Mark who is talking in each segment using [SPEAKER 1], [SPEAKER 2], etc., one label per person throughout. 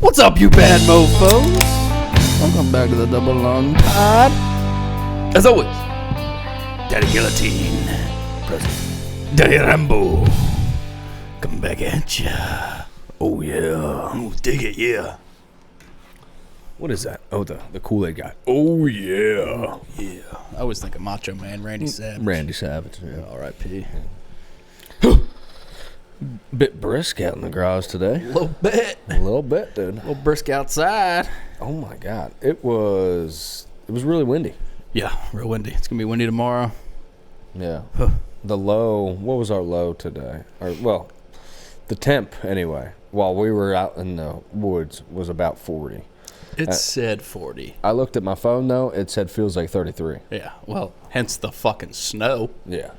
[SPEAKER 1] What's up, you bad mofos? Welcome back to the Double Lung Pod. As always, Daddy Guillotine, President Daddy Rambo, coming back at ya. Oh yeah, dig it, yeah.
[SPEAKER 2] What is that? Oh, the Kool-Aid guy. Oh yeah,
[SPEAKER 1] Yeah. I always think of Macho Man, Randy Savage.
[SPEAKER 2] Randy Savage. Yeah.
[SPEAKER 1] R.I.P.
[SPEAKER 2] Bit brisk out in the garage today.
[SPEAKER 1] A little bit.
[SPEAKER 2] A little bit, dude.
[SPEAKER 1] A little brisk outside.
[SPEAKER 2] Oh my God, it was really windy.
[SPEAKER 1] Yeah, real windy. It's gonna be windy tomorrow.
[SPEAKER 2] Yeah.
[SPEAKER 1] Huh.
[SPEAKER 2] The low. What was our low today? Well, the temp anyway. While we were out in the woods was about 40.
[SPEAKER 1] It said 40.
[SPEAKER 2] I looked at my phone though. It said feels like 33.
[SPEAKER 1] Yeah. Well, hence the fucking snow.
[SPEAKER 2] Yeah.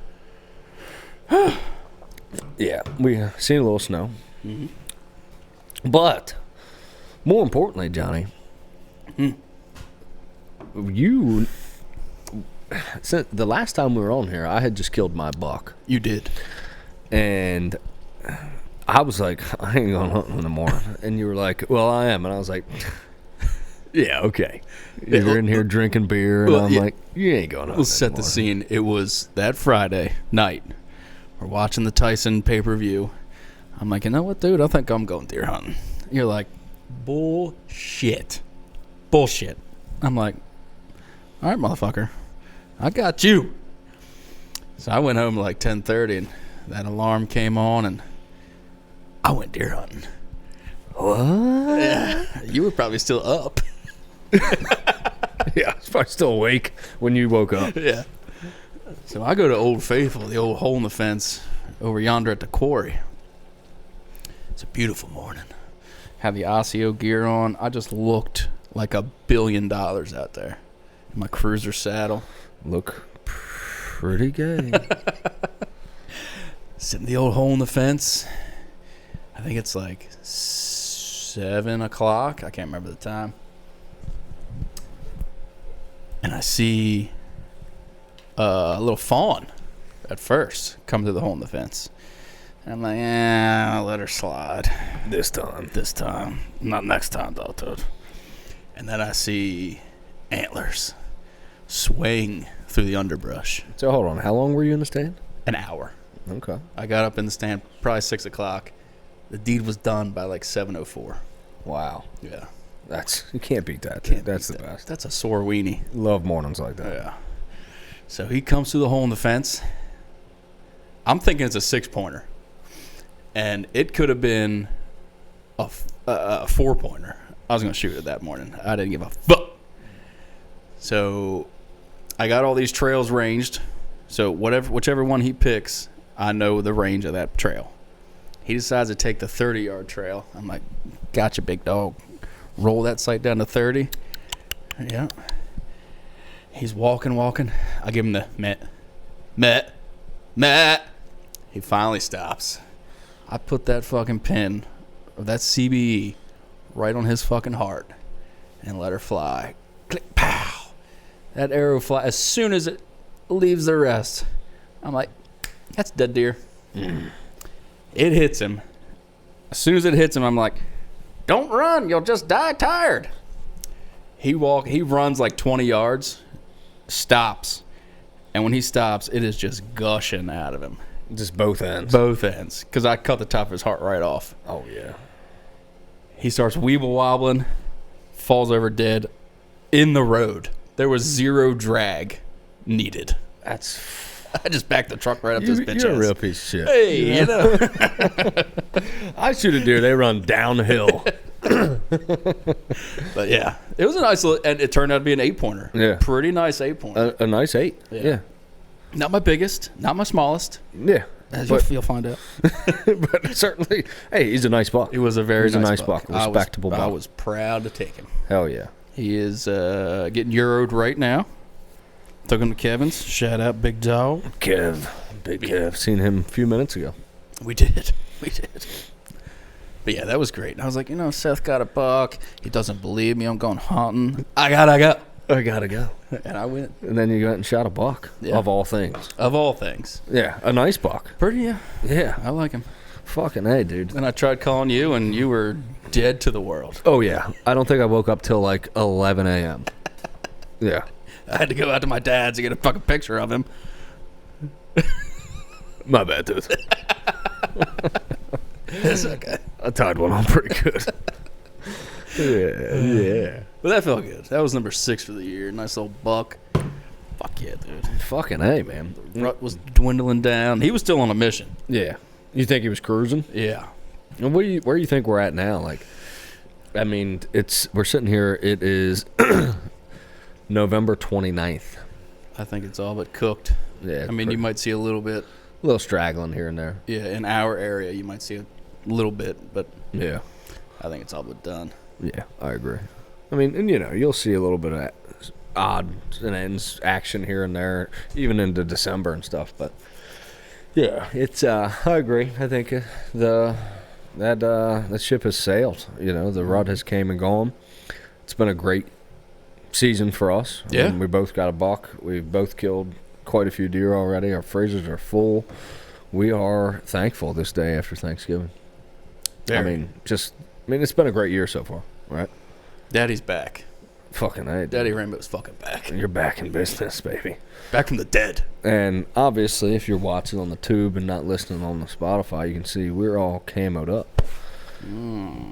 [SPEAKER 2] Yeah, we seen a little snow. Mm-hmm. But more importantly, Johnny, you. Since the last time we were on here, I had just killed my buck,
[SPEAKER 1] You did.
[SPEAKER 2] and I was like, I ain't going hunting in the morning. And you were like, well, I am, and I was like, yeah, okay. You're in here drinking beer, and I'm like, you ain't going hunting.
[SPEAKER 1] We'll set the scene. It was that Friday night. We're watching the Tyson pay-per-view. I'm like, you know what, dude? I think I'm going deer hunting. You're like, bullshit. Bullshit. I'm like, all right, motherfucker. I got you. So I went home like 10:30, and that alarm came on, and I went deer hunting.
[SPEAKER 2] What?
[SPEAKER 1] Yeah. You were probably still up.
[SPEAKER 2] Yeah, I was probably still awake when you woke up.
[SPEAKER 1] Yeah. So I go to Old Faithful, the old hole in the fence over yonder at the quarry. It's a beautiful morning. Have the Osseo gear on. I just looked like $1 billion out there in my cruiser saddle.
[SPEAKER 2] Look pretty gay.
[SPEAKER 1] Sitting in the old hole in the fence. I think it's like 7 o'clock. I can't remember the time. And I see a little fawn at first come through the hole in the fence. And I'm like, I'll let her slide.
[SPEAKER 2] This time.
[SPEAKER 1] This time. Not next time, though, dude. And then I see antlers swaying through the underbrush.
[SPEAKER 2] So hold on, how long were you in the stand?
[SPEAKER 1] An hour.
[SPEAKER 2] Okay.
[SPEAKER 1] I got up in the stand probably 6 o'clock. The deed was done by like 7:04.
[SPEAKER 2] Wow.
[SPEAKER 1] Yeah.
[SPEAKER 2] You can't beat that. That's the best.
[SPEAKER 1] That's a sore weenie.
[SPEAKER 2] Love mornings like that.
[SPEAKER 1] Yeah. So he comes through the hole in the fence. I'm thinking it's a 6-pointer. And it could have been a 4-pointer. I was going to shoot it that morning. I didn't give a fuck. So I got all these trails ranged. So whichever one he picks, I know the range of that trail. He decides to take the 30-yard trail. I'm like, gotcha, big dog. Roll that sight down to 30. Yeah. He's walking. I give him the met. He finally stops. I put that fucking pin, or that CBE, right on his fucking heart and let her fly. Click, pow. That arrow fly. As soon as it leaves the rest, I'm like, that's dead deer. It hits him. As soon as it hits him, I'm like, don't run. You'll just die tired. He runs like 20 yards, stops. And when he stops, it is just gushing out of him.
[SPEAKER 2] Just both ends.
[SPEAKER 1] Both ends. Because I cut the top of his heart right off.
[SPEAKER 2] Oh, yeah.
[SPEAKER 1] He starts weeble wobbling, falls over dead in the road. There was zero drag needed. I just backed the truck right up to his bitch
[SPEAKER 2] You're
[SPEAKER 1] ass.
[SPEAKER 2] a real piece of shit.
[SPEAKER 1] Hey, you know.
[SPEAKER 2] I shoot a deer, they run downhill.
[SPEAKER 1] But yeah, it was a nice little, and it turned out to be an 8-pointer.
[SPEAKER 2] Yeah.
[SPEAKER 1] Pretty nice 8-pointer.
[SPEAKER 2] A nice 8. Yeah.
[SPEAKER 1] Not my biggest, not my smallest.
[SPEAKER 2] Yeah.
[SPEAKER 1] As
[SPEAKER 2] But-
[SPEAKER 1] you'll find out.
[SPEAKER 2] But certainly, hey, he's a nice buck.
[SPEAKER 1] It was a very
[SPEAKER 2] nice
[SPEAKER 1] buck.
[SPEAKER 2] buck. Respectable buck.
[SPEAKER 1] I was proud to take him.
[SPEAKER 2] Hell yeah.
[SPEAKER 1] He is getting Euroed right now. Took him to Kevin's. Shout out, big dog.
[SPEAKER 2] Big Kev. Seen him a few minutes ago.
[SPEAKER 1] We did. But yeah, that was great. I was like, Seth got a buck. He doesn't believe me. I'm going hunting. I gotta go. And I went.
[SPEAKER 2] And then you went and shot a buck,
[SPEAKER 1] Yeah.
[SPEAKER 2] of all things.
[SPEAKER 1] Of all things.
[SPEAKER 2] Yeah, a nice buck.
[SPEAKER 1] Pretty, yeah.
[SPEAKER 2] Yeah.
[SPEAKER 1] I like him.
[SPEAKER 2] Fucking A, dude.
[SPEAKER 1] And I tried calling you, and you were dead to the world.
[SPEAKER 2] Oh, yeah. I don't think I woke up till like 11 a.m. Yeah.
[SPEAKER 1] I had to go out to my dad's to get a fucking picture of him.
[SPEAKER 2] My bad, dude.
[SPEAKER 1] It's okay.
[SPEAKER 2] I tied one on pretty good. Yeah.
[SPEAKER 1] But that felt good. That was number 6 for the year. Nice little buck. Fuck yeah, dude.
[SPEAKER 2] Fucking A, man.
[SPEAKER 1] Rut was dwindling down. He was still on a mission.
[SPEAKER 2] Yeah. You think he was cruising?
[SPEAKER 1] Yeah.
[SPEAKER 2] And where do you think we're at now? Like, I mean, we're sitting here. It is November 29th.
[SPEAKER 1] I think it's all but cooked.
[SPEAKER 2] Yeah.
[SPEAKER 1] I mean, you might see a little bit.
[SPEAKER 2] A little straggling here and there.
[SPEAKER 1] Yeah, in our area, you might see a little bit, but
[SPEAKER 2] Yeah.
[SPEAKER 1] I think it's all but done.
[SPEAKER 2] Yeah, I agree. I mean, and you'll see a little bit of odds and ends action here and there, even into December and stuff. But yeah, it's I agree. I think that ship has sailed. The rut has came and gone. It's been a great season for us.
[SPEAKER 1] Yeah,
[SPEAKER 2] we both got a buck. We've both killed quite a few deer already. Our freezers are full. We are thankful this day after Thanksgiving.
[SPEAKER 1] Very.
[SPEAKER 2] I mean, it's been a great year so far, right?
[SPEAKER 1] Daddy's back.
[SPEAKER 2] Fucking A.
[SPEAKER 1] Daddy Rainbow's fucking back.
[SPEAKER 2] You're back in business, baby.
[SPEAKER 1] Back from the dead.
[SPEAKER 2] And obviously, if you're watching on the tube and not listening on the Spotify, you can see we're all camoed up.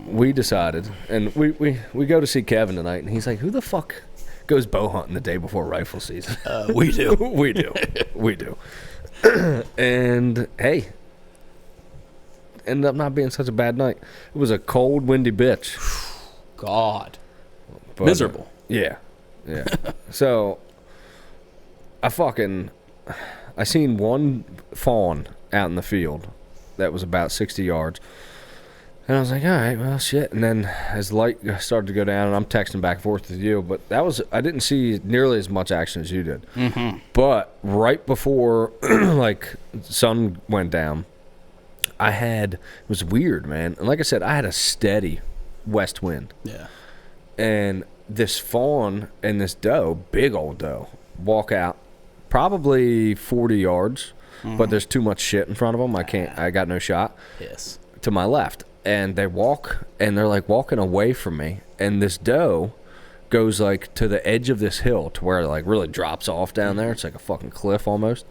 [SPEAKER 2] We decided, and we go to see Kevin tonight, and he's like, who the fuck goes bow hunting the day before rifle season?
[SPEAKER 1] We do.
[SPEAKER 2] We do. And, hey, ended up not being such a bad night. It was a cold, windy bitch.
[SPEAKER 1] God.
[SPEAKER 2] But,
[SPEAKER 1] miserable.
[SPEAKER 2] Yeah. So, I seen one fawn out in the field that was about 60 yards. And I was like, all right, well, shit. And then as light started to go down, and I'm texting back and forth with you, but I didn't see nearly as much action as you did.
[SPEAKER 1] Mm-hmm.
[SPEAKER 2] But right before, sun went down, it was weird, man. And like I said, I had a steady west wind.
[SPEAKER 1] Yeah.
[SPEAKER 2] And this fawn and this doe, big old doe, walk out probably 40 yards, but there's too much shit in front of them. I got no shot.
[SPEAKER 1] Yes.
[SPEAKER 2] To my left. And they walk, and they're like walking away from me. And this doe goes like to the edge of this hill to where it like really drops off down there. It's like a fucking cliff almost.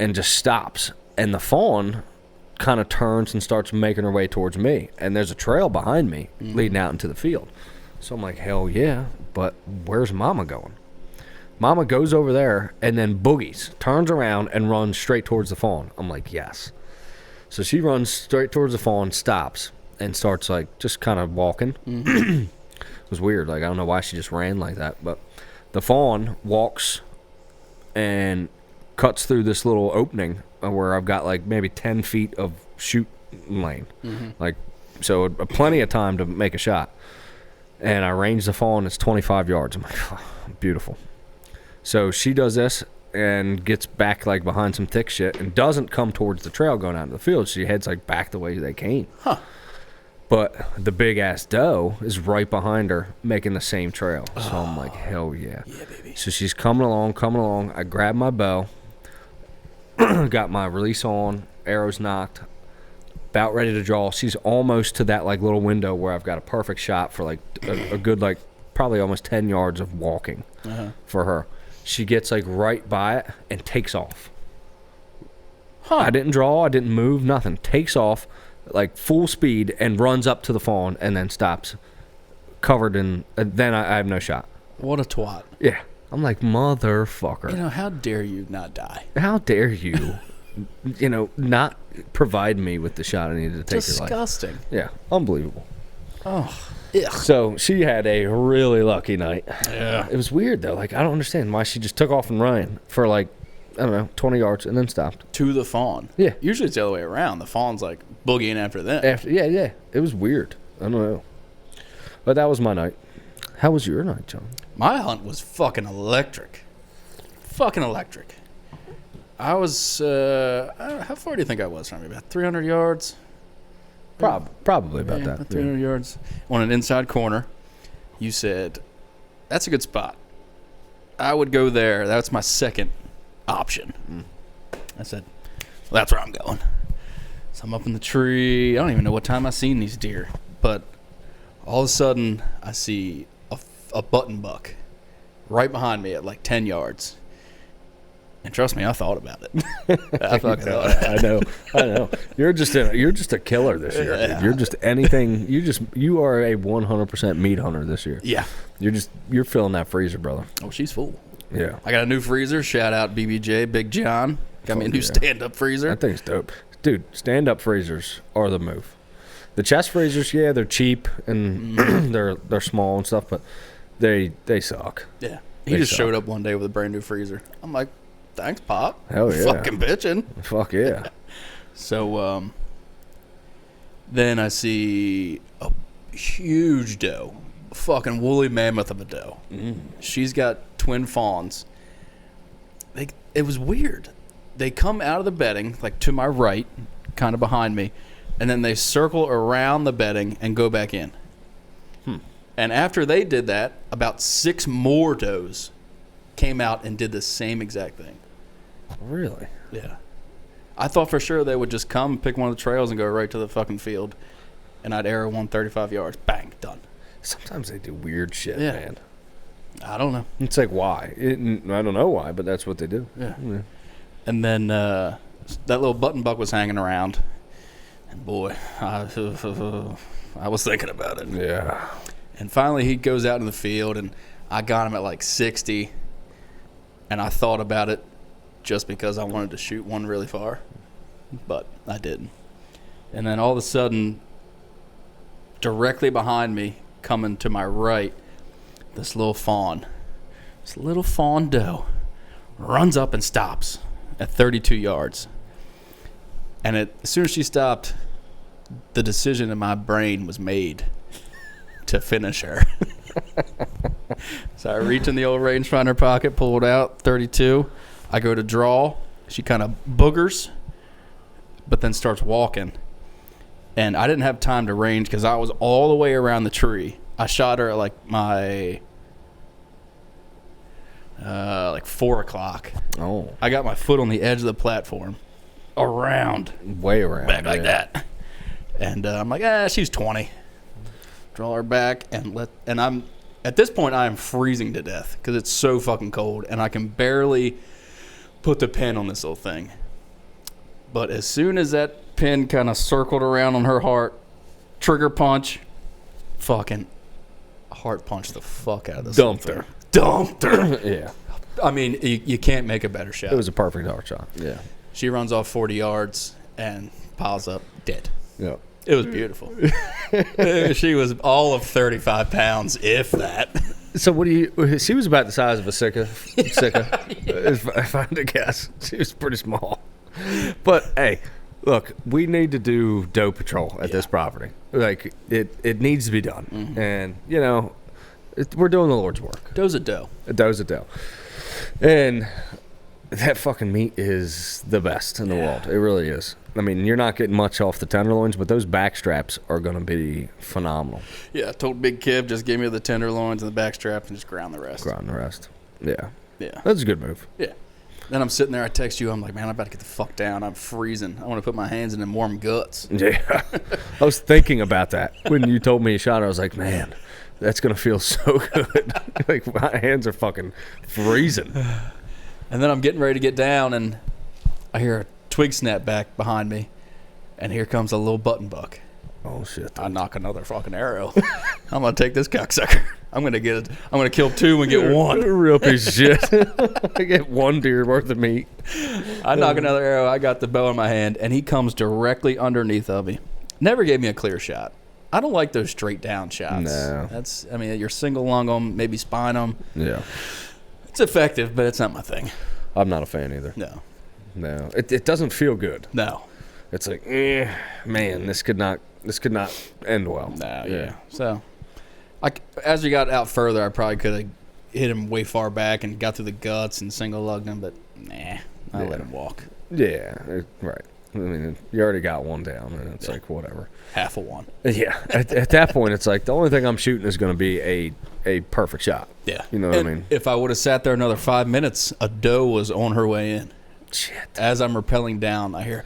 [SPEAKER 2] And just stops. And the fawn kind of turns and starts making her way towards me. And there's a trail behind me leading out into the field. So I'm like, hell yeah, but where's Mama going? Mama goes over there and then boogies, turns around and runs straight towards the fawn. I'm like, yes. So she runs straight towards the fawn, stops, and starts like just kind of walking. It was weird. Like, I don't know why she just ran like that, but the fawn walks and cuts through this little opening where I've got like maybe 10 feet of shoot lane. Like, so plenty of time to make a shot. And I range the fawn, it's 25 yards. I'm like, oh, beautiful. So she does this and gets back like behind some thick shit and doesn't come towards the trail going out into the field. She heads like back the way they came.
[SPEAKER 1] Huh.
[SPEAKER 2] But the big ass doe is right behind her making the same trail. So I'm like, hell yeah.
[SPEAKER 1] Yeah, baby.
[SPEAKER 2] So she's coming along. I grab my bow, got my release on, arrows knocked, about ready to draw. She's almost to that like little window where I've got a perfect shot for like a good like probably almost 10 yards of walking for her. She gets like right by it and takes off.
[SPEAKER 1] Huh.
[SPEAKER 2] I didn't draw, I didn't move, nothing. Takes off like full speed and runs up to the fawn and then stops covered in then I have no shot.
[SPEAKER 1] What a twat.
[SPEAKER 2] Yeah. I'm like, motherfucker.
[SPEAKER 1] How dare you not die?
[SPEAKER 2] How dare you not provide me with the shot I needed to take her life.
[SPEAKER 1] Disgusting.
[SPEAKER 2] Yeah, unbelievable.
[SPEAKER 1] Oh, ugh.
[SPEAKER 2] So she had a really lucky night.
[SPEAKER 1] Yeah.
[SPEAKER 2] It was weird though. Like, I don't understand why she just took off and ran for like, I don't know, 20 yards and then stopped.
[SPEAKER 1] To the fawn.
[SPEAKER 2] Yeah.
[SPEAKER 1] Usually it's the other way around. The fawn's like boogieing after them.
[SPEAKER 2] Yeah. It was weird. I don't know. But that was my night. How was your night, John?
[SPEAKER 1] My hunt was fucking electric. Fucking electric. I was, how far do you think I was from you? About 300 yards?
[SPEAKER 2] Probably about that.
[SPEAKER 1] About 300 yards. On an inside corner. You said, that's a good spot. I would go there. That's my second option. I said, well, that's where I'm going. So I'm up in the tree. I don't even know what time I seen these deer, but all of a sudden I see a button buck right behind me at like 10 yards. And trust me, I thought about it. I fucking thought.
[SPEAKER 2] I know. You're just a killer this year.
[SPEAKER 1] Yeah.
[SPEAKER 2] Dude. You're just anything. You are a 100% meat hunter this year.
[SPEAKER 1] Yeah.
[SPEAKER 2] You're filling that freezer, brother.
[SPEAKER 1] Oh, she's full.
[SPEAKER 2] Yeah.
[SPEAKER 1] I got a new freezer. Shout out BBJ, Big John. Got me a new stand-up freezer.
[SPEAKER 2] That thing's dope. Dude, stand-up freezers are the move. The chest freezers, yeah, they're cheap and they're small and stuff, but they suck.
[SPEAKER 1] Yeah. He just showed up one day with a brand new freezer. I'm like, thanks, Pop.
[SPEAKER 2] Hell yeah.
[SPEAKER 1] Fucking bitching.
[SPEAKER 2] Fuck yeah.
[SPEAKER 1] So then I see a huge doe. A fucking woolly mammoth of a doe. She's got twin fawns. It was weird. They come out of the bedding, like to my right, kind of behind me, and then they circle around the bedding and go back in. And after they did that, about 6 more does came out and did the same exact thing.
[SPEAKER 2] Really?
[SPEAKER 1] Yeah. I thought for sure they would just come, pick one of the trails, and go right to the fucking field. And I'd arrow 135 yards. Bang, done.
[SPEAKER 2] Sometimes they do weird shit,
[SPEAKER 1] Yeah.
[SPEAKER 2] man.
[SPEAKER 1] I don't know.
[SPEAKER 2] It's like, why? I don't know why, but that's what they do.
[SPEAKER 1] Yeah. And then that little button buck was hanging around. And boy, I was thinking about it.
[SPEAKER 2] Yeah.
[SPEAKER 1] And finally he goes out in the field, and I got him at like 60. And I thought about it just because I wanted to shoot one really far. But I didn't. And then all of a sudden, directly behind me, coming to my right, this little fawn doe runs up and stops at 32 yards. And as soon as she stopped, the decision in my brain was made to finish her. So I reach in the old rangefinder pocket, pull it out, 32. I go to draw. She kind of boogers, but then starts walking. And I didn't have time to range because I was all the way around the tree. I shot her at like my 4 o'clock.
[SPEAKER 2] Oh.
[SPEAKER 1] I got my foot on the edge of the platform,
[SPEAKER 2] Way around.
[SPEAKER 1] back like that. And I'm like, she's 20. Draw her back and I'm at this point I am freezing to death because it's so fucking cold and I can barely put the pin on this little thing. But as soon as that pin kind of circled around on her heart, trigger punch, fucking heart punched the fuck out of this.
[SPEAKER 2] Dumped her. Yeah.
[SPEAKER 1] I mean, you can't make a better shot.
[SPEAKER 2] It was a perfect heart shot. Yeah.
[SPEAKER 1] She runs off 40 yards and piles up dead.
[SPEAKER 2] Yeah.
[SPEAKER 1] It was beautiful. She was all of 35 pounds, if that.
[SPEAKER 2] So she was about the size of a Sika. If I had to guess. She was pretty small. But, hey, look, we need to do doe patrol at this property. Like, it needs to be done. Mm-hmm. And, we're doing the Lord's work.
[SPEAKER 1] Doe's a doe.
[SPEAKER 2] A doe's a doe. And that fucking meat is the best in the world. It really is. I mean, you're not getting much off the tenderloins, but those back straps are going to be phenomenal.
[SPEAKER 1] Yeah, I told Big Kib, just give me the tenderloins and the back strap and just ground the rest.
[SPEAKER 2] Yeah.
[SPEAKER 1] Yeah.
[SPEAKER 2] That's a good move.
[SPEAKER 1] Yeah. Then I'm sitting there, I text you, I'm like, man, I'm about to get the fuck down. I'm freezing. I want to put my hands in them warm guts.
[SPEAKER 2] Yeah. I was thinking about that. When you told me you shot her, I was like, man, that's going to feel so good. Like, my hands are fucking freezing.
[SPEAKER 1] And then I'm getting ready to get down, and I hear a twig snap back behind me, and here comes a little button buck.
[SPEAKER 2] Oh, shit.
[SPEAKER 1] I knock another fucking arrow. I'm going to take this cocksucker. I'm going to kill 2 and get 1.
[SPEAKER 2] Real piece of shit. I get 1 deer worth of meat.
[SPEAKER 1] I knock another arrow. I got the bow in my hand, and he comes directly underneath of me. Never gave me a clear shot. I don't like those straight down shots.
[SPEAKER 2] No.
[SPEAKER 1] You're single lung them, maybe spine them.
[SPEAKER 2] Yeah.
[SPEAKER 1] It's effective, but it's not my thing.
[SPEAKER 2] I'm not a fan either. No. It doesn't feel good.
[SPEAKER 1] No.
[SPEAKER 2] It's like, man, this could not end well.
[SPEAKER 1] No, yeah. So, as we got out further, I probably could have hit him way far back and got through the guts and single lugged him, but I let him walk.
[SPEAKER 2] Yeah, right. I mean, you already got 1 down, and it's like, whatever.
[SPEAKER 1] Half of 1.
[SPEAKER 2] Yeah. At that point, it's like, the only thing I'm shooting is going to be a perfect shot.
[SPEAKER 1] Yeah.
[SPEAKER 2] You know what I mean?
[SPEAKER 1] If I would have sat there another 5 minutes, a doe was on her way in.
[SPEAKER 2] Shit.
[SPEAKER 1] As I'm rappelling down, I hear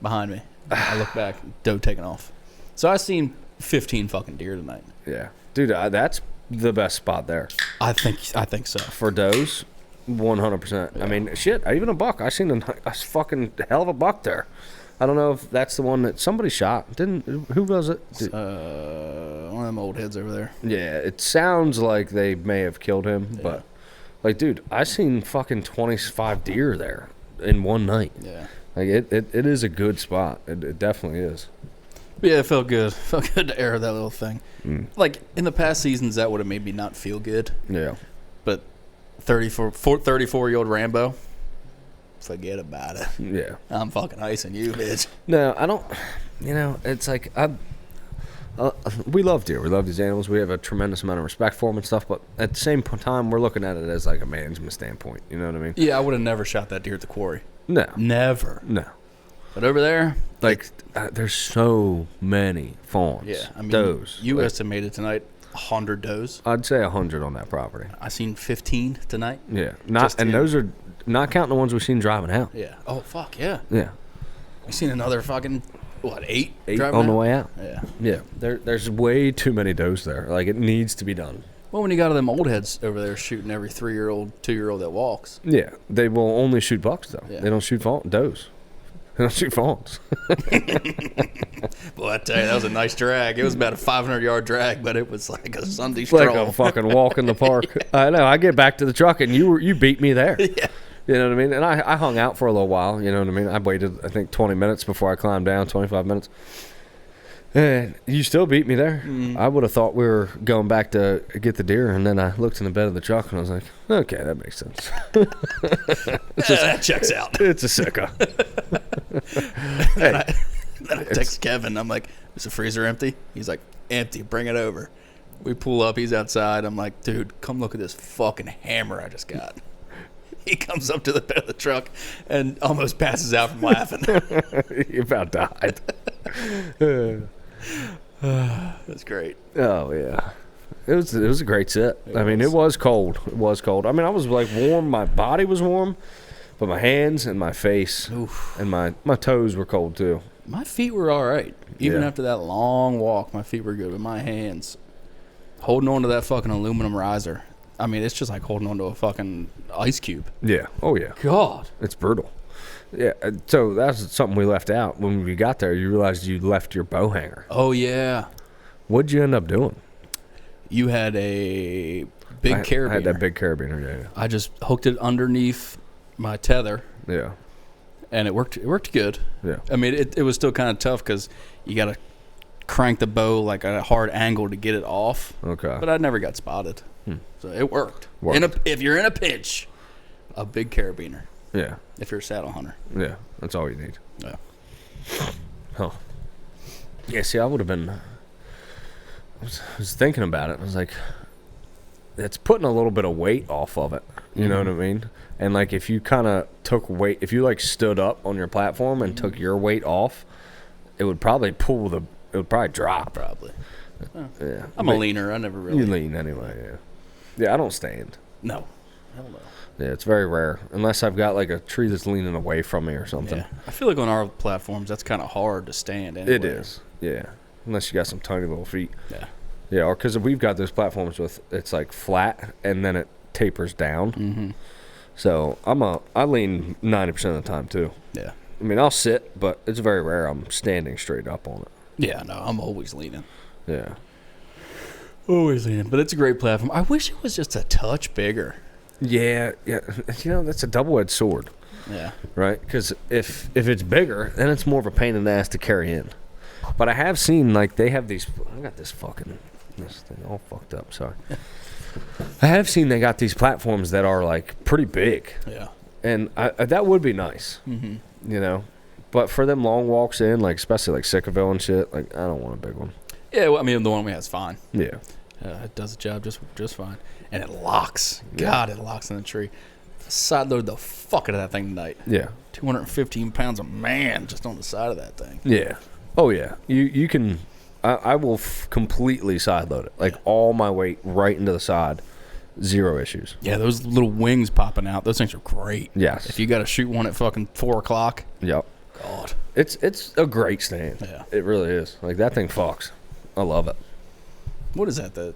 [SPEAKER 1] behind me. I look back, doe taking off. So I seen 15 fucking deer tonight.
[SPEAKER 2] Yeah, dude, that's the best spot there.
[SPEAKER 1] I think so.
[SPEAKER 2] For does, 100%.
[SPEAKER 1] Yeah.
[SPEAKER 2] I mean, shit, even a buck. I seen a fucking hell of a buck there. I don't know if that's the one that somebody shot. Who was it?
[SPEAKER 1] One of them old heads over there.
[SPEAKER 2] Yeah, it sounds like they may have killed him, but like, dude, I seen fucking 25 deer there in one night.
[SPEAKER 1] Yeah.
[SPEAKER 2] Like it is a good spot. It definitely is.
[SPEAKER 1] But yeah, it felt good. Felt good to air that little thing. Like in the past seasons, that would have made me not feel good.
[SPEAKER 2] Yeah.
[SPEAKER 1] But 34-year-old Rambo, forget about it.
[SPEAKER 2] Yeah.
[SPEAKER 1] I'm fucking icing you, bitch.
[SPEAKER 2] No, I don't. You know, it's like we love deer. We love these animals. We have a tremendous amount of respect for them and stuff. But at the same time, we're looking at it as like a management standpoint. You know what I mean?
[SPEAKER 1] Yeah, I would have never shot that deer at the quarry.
[SPEAKER 2] No.
[SPEAKER 1] Never.
[SPEAKER 2] No.
[SPEAKER 1] But over there,
[SPEAKER 2] like there's so many fawns.
[SPEAKER 1] Yeah, I mean,
[SPEAKER 2] does.
[SPEAKER 1] You
[SPEAKER 2] like,
[SPEAKER 1] estimated tonight 100 does.
[SPEAKER 2] I'd say 100 on that property.
[SPEAKER 1] I seen 15 tonight.
[SPEAKER 2] Yeah, those are not counting the ones we've seen driving out.
[SPEAKER 1] Yeah. Oh fuck yeah.
[SPEAKER 2] Yeah.
[SPEAKER 1] We seen another fucking eight
[SPEAKER 2] on the way out.
[SPEAKER 1] Yeah.
[SPEAKER 2] Yeah. There's way too many does there. Like it needs to be done.
[SPEAKER 1] Well, when you got them old heads over there shooting every 3-year-old, 2-year-old that walks.
[SPEAKER 2] Yeah, they will only shoot bucks though.
[SPEAKER 1] Yeah.
[SPEAKER 2] They don't shoot does. They don't shoot fawns.
[SPEAKER 1] Boy, I tell you, that was a nice drag. It was about a 500-yard drag, but it was like a Sunday stroll.
[SPEAKER 2] Like a fucking walk in the park. I know. I get back to the truck and you beat me there.
[SPEAKER 1] Yeah.
[SPEAKER 2] You know what I mean? And I hung out for a little while. You know what I mean? I waited, I think, 20 minutes before I climbed down, 25 minutes. And you still beat me there. I would have thought we were going back to get the deer, and then I looked in the bed of the truck, and I was like, okay, that makes sense.
[SPEAKER 1] That checks out.
[SPEAKER 2] It's a sicko.
[SPEAKER 1] Then I text Kevin. I'm like, is the freezer empty? He's like, empty. Bring it over. We pull up. He's outside. I'm like, dude, come look at this fucking hammer I just got. He comes up to the bed of the truck and almost passes out from laughing.
[SPEAKER 2] He about died.
[SPEAKER 1] That's great.
[SPEAKER 2] Oh, yeah. It was a great sit. I mean, it was cold. It was cold. I mean, I was like warm. My body was warm, but my hands and my face and my toes were cold too.
[SPEAKER 1] My feet were all right. Even
[SPEAKER 2] Yeah.
[SPEAKER 1] after that long walk, my feet were good. But my hands, holding on to that fucking aluminum riser, I mean, it's just like holding on to a fucking ice cube.
[SPEAKER 2] Yeah. Oh, yeah.
[SPEAKER 1] God.
[SPEAKER 2] It's brutal. Yeah. So that's something we left out. When we got there, you realized you left your bow hanger.
[SPEAKER 1] Oh, yeah.
[SPEAKER 2] What'd you end up doing?
[SPEAKER 1] You had a big carabiner.
[SPEAKER 2] I had that big carabiner, yeah.
[SPEAKER 1] I just hooked it underneath my tether,
[SPEAKER 2] Yeah.
[SPEAKER 1] and it worked. It worked good.
[SPEAKER 2] Yeah.
[SPEAKER 1] I mean, it was still kind of tough because you got to crank the bow like at a hard angle to get it off.
[SPEAKER 2] Okay.
[SPEAKER 1] But I never got spotted. So it worked. If you're in a pinch, a big carabiner.
[SPEAKER 2] Yeah.
[SPEAKER 1] If you're a saddle hunter.
[SPEAKER 2] Yeah. That's all you need.
[SPEAKER 1] Yeah.
[SPEAKER 2] Huh. Yeah, see, I would have been... I was thinking about it. I was like, it's putting a little bit of weight off of it. You know what I mean? And, like, if you kind of took weight... If you, like, stood up on your platform and took your weight off, it would probably pull the... It would probably drop.
[SPEAKER 1] Probably.
[SPEAKER 2] Yeah.
[SPEAKER 1] I'm a leaner. I never really...
[SPEAKER 2] You lean anyway, yeah. Yeah, I don't stand.
[SPEAKER 1] No. Hell no.
[SPEAKER 2] Yeah, it's very rare. Unless I've got, like, a tree that's leaning away from me or something.
[SPEAKER 1] Yeah. I feel like on our platforms, that's kind of hard to stand anyway.
[SPEAKER 2] It is, yeah. Unless you got some tiny little feet.
[SPEAKER 1] Yeah.
[SPEAKER 2] Yeah, or because we've got those platforms with, it's like flat and then it tapers down. Mm-hmm. So I lean 90% of the time too.
[SPEAKER 1] Yeah.
[SPEAKER 2] I mean, I'll sit, but it's very rare I'm standing straight up on it.
[SPEAKER 1] Yeah, no, I'm always leaning.
[SPEAKER 2] Yeah.
[SPEAKER 1] Always leaning. But it's a great platform. I wish it was just a touch bigger.
[SPEAKER 2] Yeah, yeah. You know, that's a double-edged sword.
[SPEAKER 1] Yeah.
[SPEAKER 2] Right? Because if it's bigger, then it's more of a pain in the ass to carry in. But I have seen, like, they have these... I got this thing all fucked up, sorry. I have seen they got these platforms that are, like, pretty big.
[SPEAKER 1] Yeah.
[SPEAKER 2] And that would be nice, you know? But for them long walks in, like, especially, like, Sickaville and shit, like, I don't want a big one.
[SPEAKER 1] Yeah, well, I mean, the one we have is fine.
[SPEAKER 2] Yeah.
[SPEAKER 1] It does the job just fine. And it locks. God, it locks in the tree. Side loaded the fuck out of that thing tonight.
[SPEAKER 2] Yeah.
[SPEAKER 1] 215 pounds of man just on the side of that thing.
[SPEAKER 2] Yeah. Oh, yeah. You can... I will completely side load it. Like, all my weight right into the side. Zero issues.
[SPEAKER 1] Yeah, those little wings popping out, those things are great.
[SPEAKER 2] Yes.
[SPEAKER 1] If you got to shoot one at fucking 4 o'clock.
[SPEAKER 2] Yep.
[SPEAKER 1] God.
[SPEAKER 2] It's a great stand.
[SPEAKER 1] Yeah.
[SPEAKER 2] It really is. Like, that thing fucks. I love it.
[SPEAKER 1] What is that? The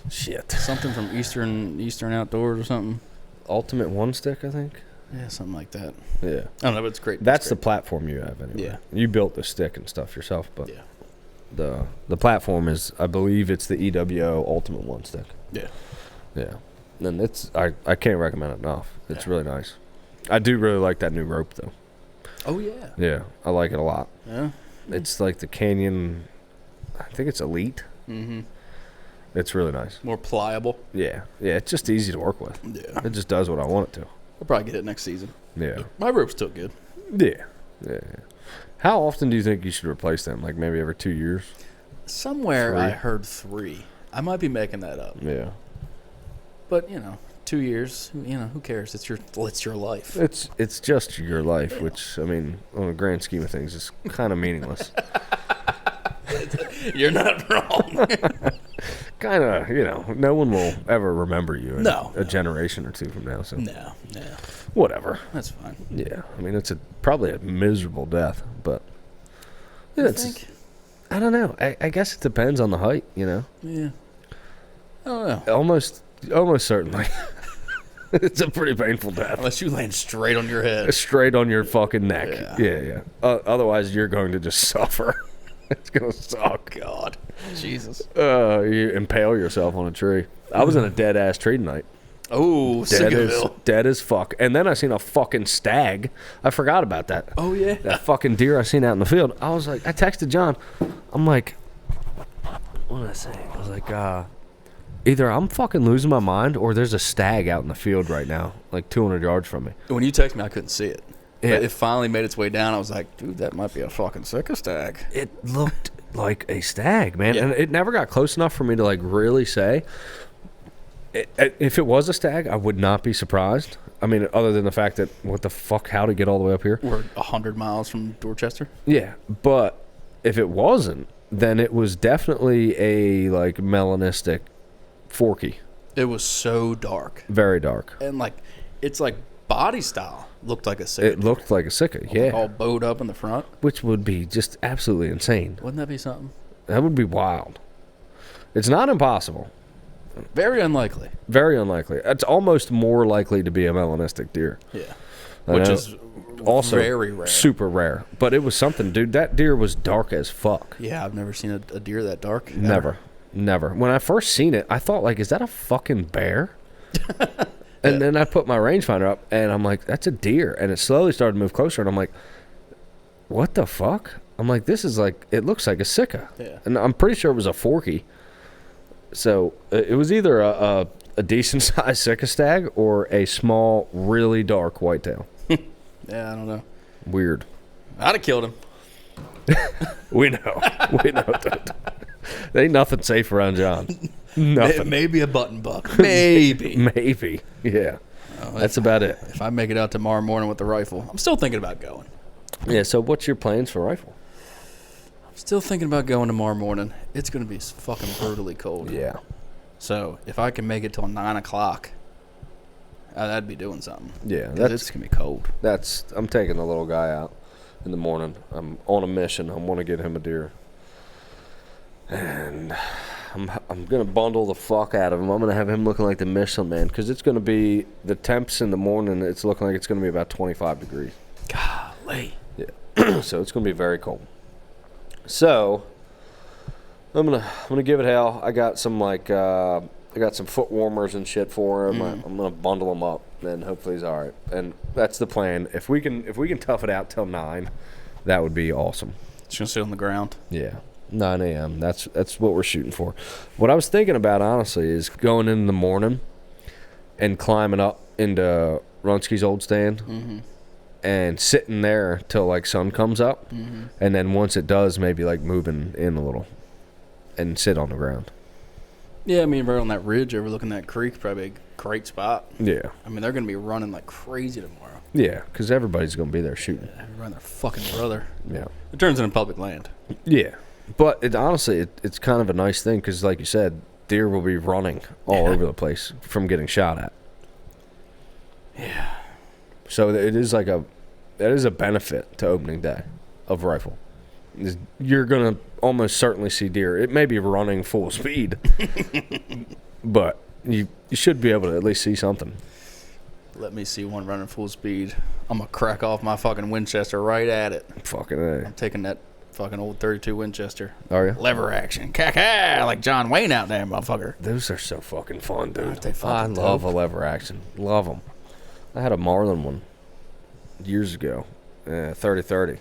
[SPEAKER 2] Shit.
[SPEAKER 1] something from Eastern Outdoors or something?
[SPEAKER 2] Ultimate one stick, I think.
[SPEAKER 1] Yeah, something like that.
[SPEAKER 2] Yeah.
[SPEAKER 1] I don't know, but it's great.
[SPEAKER 2] That's the platform you have anyway.
[SPEAKER 1] Yeah.
[SPEAKER 2] You built the stick and stuff yourself, but
[SPEAKER 1] yeah.
[SPEAKER 2] the platform is, I believe it's the EWO Ultimate one stick.
[SPEAKER 1] Yeah.
[SPEAKER 2] Yeah. And I can't recommend it enough. It's really nice. I do really like that new rope though.
[SPEAKER 1] Oh yeah.
[SPEAKER 2] Yeah, I like it a lot.
[SPEAKER 1] Yeah.
[SPEAKER 2] It's like the Canyon, I think it's Elite.
[SPEAKER 1] Mm-hmm.
[SPEAKER 2] It's really nice.
[SPEAKER 1] More pliable.
[SPEAKER 2] Yeah. Yeah, it's just easy to work with.
[SPEAKER 1] Yeah.
[SPEAKER 2] It just does what I want it to.
[SPEAKER 1] I'll probably get it next season.
[SPEAKER 2] Yeah.
[SPEAKER 1] My rope's still good.
[SPEAKER 2] Yeah. Yeah. How often do you think you should replace them? Like maybe every 2 years?
[SPEAKER 1] Somewhere
[SPEAKER 2] 3?
[SPEAKER 1] I heard 3. I might be making that up.
[SPEAKER 2] Yeah.
[SPEAKER 1] But, 2 years, who cares? It's your life.
[SPEAKER 2] It's just your life, which, I mean, on a grand scheme of things, is kind of meaningless.
[SPEAKER 1] You're not wrong.
[SPEAKER 2] Kind of, no one will ever remember you in
[SPEAKER 1] No.
[SPEAKER 2] a generation or two from now. So
[SPEAKER 1] No.
[SPEAKER 2] whatever.
[SPEAKER 1] That's fine.
[SPEAKER 2] Yeah, I mean, it's probably a miserable death, but
[SPEAKER 1] You
[SPEAKER 2] it's.
[SPEAKER 1] think?
[SPEAKER 2] I don't know. I guess it depends on the height.
[SPEAKER 1] Yeah. I don't know.
[SPEAKER 2] Almost certainly. It's a pretty painful death.
[SPEAKER 1] Unless you land straight on your head.
[SPEAKER 2] Straight on your fucking neck.
[SPEAKER 1] Yeah.
[SPEAKER 2] Yeah. Otherwise, you're going to just suffer. It's going to suck.
[SPEAKER 1] God. Jesus.
[SPEAKER 2] You impale yourself on a tree. I was in a dead-ass tree tonight.
[SPEAKER 1] Oh,
[SPEAKER 2] Dead as fuck. And then I seen a fucking stag. I forgot about that.
[SPEAKER 1] Oh, yeah.
[SPEAKER 2] That fucking deer I seen out in the field. I was like, I texted John. I'm like, what did I say? I was like, either I'm fucking losing my mind or there's a stag out in the field right now, like 200 yards from me.
[SPEAKER 1] When you texted me, I couldn't see it.
[SPEAKER 2] Yeah.
[SPEAKER 1] But it finally made its way down. I was like, dude, that might be a fucking circus stag.
[SPEAKER 2] It looked like a stag, man.
[SPEAKER 1] Yeah.
[SPEAKER 2] And it never got close enough for me to, like, really say. If it was a stag, I would not be surprised. I mean, other than the fact that, what the fuck, how'd it get all the way up here?
[SPEAKER 1] We're 100 miles from Dorchester.
[SPEAKER 2] Yeah, but if it wasn't, then it was definitely a, like, melanistic forky.
[SPEAKER 1] It was so dark.
[SPEAKER 2] Very dark.
[SPEAKER 1] And, it's like body style looked like a Sika.
[SPEAKER 2] It looked like a Sika, yeah.
[SPEAKER 1] All bowed up in the front.
[SPEAKER 2] Which would be just absolutely insane.
[SPEAKER 1] Wouldn't that be something?
[SPEAKER 2] That would be wild. It's not impossible.
[SPEAKER 1] Very unlikely.
[SPEAKER 2] Very unlikely. It's almost more likely to be a melanistic deer.
[SPEAKER 1] Yeah.
[SPEAKER 2] I
[SPEAKER 1] Which
[SPEAKER 2] know.
[SPEAKER 1] is
[SPEAKER 2] Also
[SPEAKER 1] very rare.
[SPEAKER 2] super rare. But it was something, dude. That deer was dark as fuck.
[SPEAKER 1] Yeah, I've never seen a deer that dark.
[SPEAKER 2] Never. When I first seen it, I thought, like, is that a fucking bear? And then I put my rangefinder up, and I'm like, that's a deer. And it slowly started to move closer, and I'm like, what the fuck? I'm like, this is like, it looks like a Sika.
[SPEAKER 1] Yeah.
[SPEAKER 2] And I'm pretty sure it was a forky. So it was either a decent-sized Sika stag or a small, really dark whitetail.
[SPEAKER 1] Yeah, I don't know.
[SPEAKER 2] Weird.
[SPEAKER 1] I'd have killed him.
[SPEAKER 2] We know. Dude. There ain't nothing safe around John. Nothing.
[SPEAKER 1] Maybe a button buck. Maybe.
[SPEAKER 2] Maybe. Yeah. That's about it.
[SPEAKER 1] If I make it out tomorrow morning with the rifle, I'm still thinking about going.
[SPEAKER 2] Yeah, so what's your plans for rifle?
[SPEAKER 1] I'm still thinking about going tomorrow morning. It's going to be fucking brutally cold.
[SPEAKER 2] Yeah.
[SPEAKER 1] So if I can make it till 9 o'clock, I'd be doing something.
[SPEAKER 2] Yeah.
[SPEAKER 1] It's going to be cold.
[SPEAKER 2] I'm taking the little guy out in the morning. I'm on a mission. I want to get him a deer. And I'm going to bundle the fuck out of him. I'm going to have him looking like the Michelin Man because it's going to be, the temps in the morning, it's looking like it's going to be about 25 degrees.
[SPEAKER 1] Golly.
[SPEAKER 2] Yeah. So it's going to be very cold. So I'm gonna give it hell. I got some some foot warmers and shit for him. I'm gonna bundle him up, and hopefully he's all right. And that's the plan. If we can tough it out till 9, that would be awesome.
[SPEAKER 1] Just gonna sit on the ground.
[SPEAKER 2] Yeah, 9 a.m. That's what we're shooting for. What I was thinking about honestly is going in the morning and climbing up into Runsky's old stand.
[SPEAKER 1] Mm-hmm.
[SPEAKER 2] And sitting there till like sun comes up, and then once it does, maybe like moving in a little, and sit on the ground.
[SPEAKER 1] Yeah, I mean, right on that ridge overlooking that creek, probably a great spot.
[SPEAKER 2] Yeah.
[SPEAKER 1] I mean, they're gonna be running like crazy tomorrow.
[SPEAKER 2] Yeah, because everybody's gonna be there shooting.
[SPEAKER 1] Yeah, they're running their fucking brother.
[SPEAKER 2] Yeah.
[SPEAKER 1] It turns into public land.
[SPEAKER 2] Yeah, but it's kind of a nice thing because, like you said, deer will be running all over the place from getting shot at.
[SPEAKER 1] Yeah.
[SPEAKER 2] So it is like that is a benefit to opening day of rifle. You're going to almost certainly see deer. It may be running full speed, but you should be able to at least see something.
[SPEAKER 1] Let me see one running full speed. I'm going to crack off my fucking Winchester right at it.
[SPEAKER 2] Fucking A.
[SPEAKER 1] I'm taking that fucking old 32 Winchester.
[SPEAKER 2] Are you?
[SPEAKER 1] Lever action. Caca, like John Wayne out there, motherfucker.
[SPEAKER 2] Those are so fucking fun, dude.
[SPEAKER 1] Aren't they
[SPEAKER 2] I
[SPEAKER 1] fucking
[SPEAKER 2] love
[SPEAKER 1] dope?
[SPEAKER 2] a lever action. Love them. I had a Marlin one years ago, 30-30.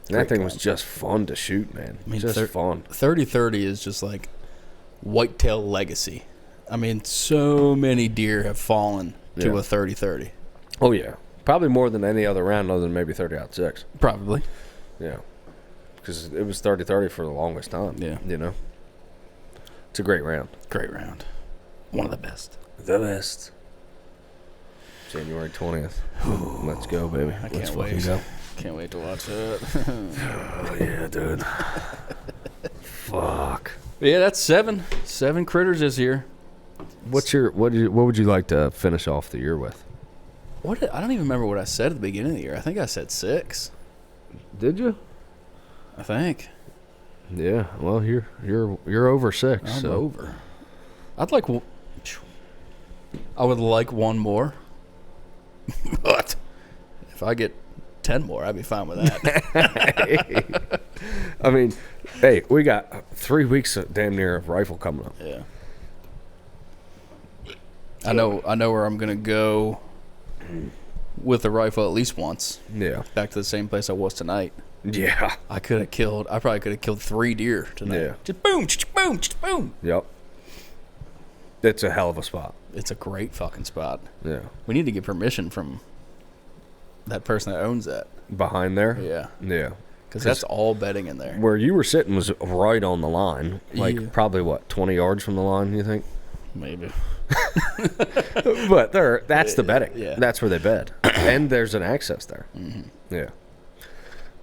[SPEAKER 2] And that thing was just fun to shoot, man.
[SPEAKER 1] I mean,
[SPEAKER 2] just fun.
[SPEAKER 1] 30-30 is just like whitetail legacy. I mean, so many deer have fallen to
[SPEAKER 2] Yeah.
[SPEAKER 1] a 30-30.
[SPEAKER 2] Oh, yeah. Probably more than any other round other than maybe 30-06.
[SPEAKER 1] Probably.
[SPEAKER 2] Yeah. Because it was 30-30 for the longest time.
[SPEAKER 1] Yeah.
[SPEAKER 2] You know? It's a great round.
[SPEAKER 1] Great round. One of the best.
[SPEAKER 2] The best. January 20th. Let's go, baby.
[SPEAKER 1] I
[SPEAKER 2] Let's
[SPEAKER 1] can't wait.
[SPEAKER 2] fucking go.
[SPEAKER 1] Can't wait to watch it.
[SPEAKER 2] Oh, yeah, dude. Fuck.
[SPEAKER 1] Yeah, that's 7 critters this year.
[SPEAKER 2] What would you like to finish off the year with?
[SPEAKER 1] I don't even remember what I said at the beginning of the year. I think I said 6.
[SPEAKER 2] Did you?
[SPEAKER 1] I think.
[SPEAKER 2] Yeah. Well, you're over 6.
[SPEAKER 1] I'm
[SPEAKER 2] so.
[SPEAKER 1] over. I would like one more. But if I get 10 more, I'd be fine with that.
[SPEAKER 2] I mean, hey, we got 3 weeks of damn near of rifle coming up.
[SPEAKER 1] Yeah. I know where I'm gonna go with the rifle at least once.
[SPEAKER 2] Yeah.
[SPEAKER 1] Back to the same place I was tonight.
[SPEAKER 2] Yeah.
[SPEAKER 1] I probably could have killed 3 deer tonight.
[SPEAKER 2] Yeah.
[SPEAKER 1] Just boom, just boom, just boom.
[SPEAKER 2] Yep. It's a hell of a spot.
[SPEAKER 1] It's a great fucking spot.
[SPEAKER 2] Yeah.
[SPEAKER 1] We need to get permission from that person that owns that.
[SPEAKER 2] Behind there?
[SPEAKER 1] Yeah.
[SPEAKER 2] Yeah.
[SPEAKER 1] Because that's all bedding in there.
[SPEAKER 2] Where you were sitting was right on the line. Like,
[SPEAKER 1] Yeah.
[SPEAKER 2] probably, 20 yards from the line, you think?
[SPEAKER 1] Maybe.
[SPEAKER 2] But that's the bedding.
[SPEAKER 1] Yeah.
[SPEAKER 2] That's where they bed. And there's an access there.
[SPEAKER 1] Mm-hmm.
[SPEAKER 2] Yeah.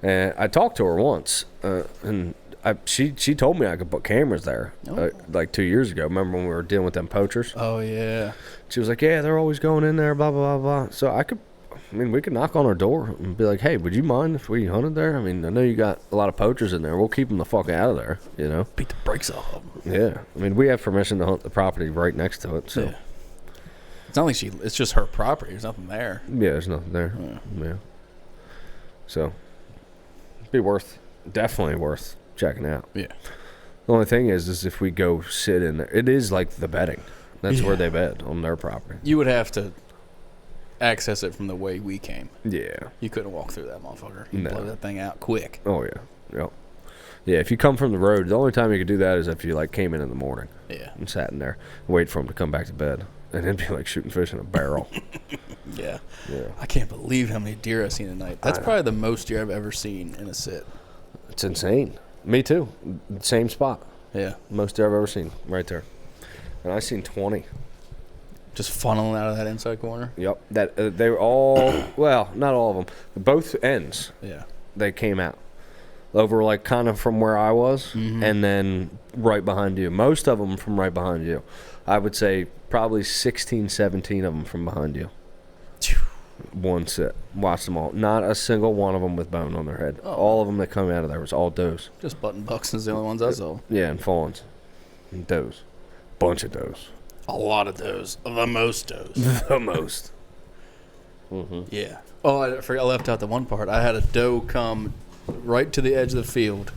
[SPEAKER 2] And I talked to her once, and she told me I could put cameras there,
[SPEAKER 1] Oh.
[SPEAKER 2] like 2 years ago. Remember when we were dealing with them poachers?
[SPEAKER 1] Oh, yeah.
[SPEAKER 2] She was like, yeah, they're always going in there, blah, blah, blah, blah. So we could knock on her door and be like, hey, would you mind if we hunted there? I mean, I know you got a lot of poachers in there. We'll keep them the fuck out of there, you know?
[SPEAKER 1] Beat the brakes off them.
[SPEAKER 2] Yeah. I mean, we have permission to hunt the property right next to it, so.
[SPEAKER 1] Yeah. It's not like it's just her property. There's nothing there.
[SPEAKER 2] Yeah, there's nothing there. Yeah. So, definitely worth checking out.
[SPEAKER 1] Yeah.
[SPEAKER 2] The only thing is if we go sit in there, it is like the bedding. That's
[SPEAKER 1] Yeah.
[SPEAKER 2] where they bed, on their property.
[SPEAKER 1] You would have to access it from the way we came.
[SPEAKER 2] Yeah.
[SPEAKER 1] You couldn't walk through that motherfucker. You
[SPEAKER 2] No.
[SPEAKER 1] blow that thing out quick.
[SPEAKER 2] Oh, yeah. Yep. Yeah, if you come from the road, the only time you could do that is if you, came in the morning
[SPEAKER 1] Yeah.
[SPEAKER 2] and sat in there, wait for them to come back to bed. And it'd be like shooting fish in a barrel.
[SPEAKER 1] Yeah.
[SPEAKER 2] Yeah.
[SPEAKER 1] I can't believe how many deer I've seen tonight. That's probably the most deer I've ever seen in a sit.
[SPEAKER 2] It's insane. Me too. Same spot.
[SPEAKER 1] Yeah.
[SPEAKER 2] Most deer I've ever seen, right there. And I seen 20.
[SPEAKER 1] Just funneling out of that inside corner.
[SPEAKER 2] Yep. That they were all, well, not all of them. Both ends,
[SPEAKER 1] Yeah.
[SPEAKER 2] they came out. Over, kind of from where I was, and then right behind you. Most of them from right behind you. I would say probably 16, 17 of them from behind you. One sit. Watched them all. Not a single one of them with bone on their head.
[SPEAKER 1] Oh.
[SPEAKER 2] All of them that come out of there was all does.
[SPEAKER 1] Just button bucks is the only ones I saw.
[SPEAKER 2] Yeah, and fawns. And does. Bunch of does.
[SPEAKER 1] A lot of those. The most those.
[SPEAKER 2] The most.
[SPEAKER 1] Yeah. Oh, I forgot. I left out the one part. I had a doe come right to the edge of the field,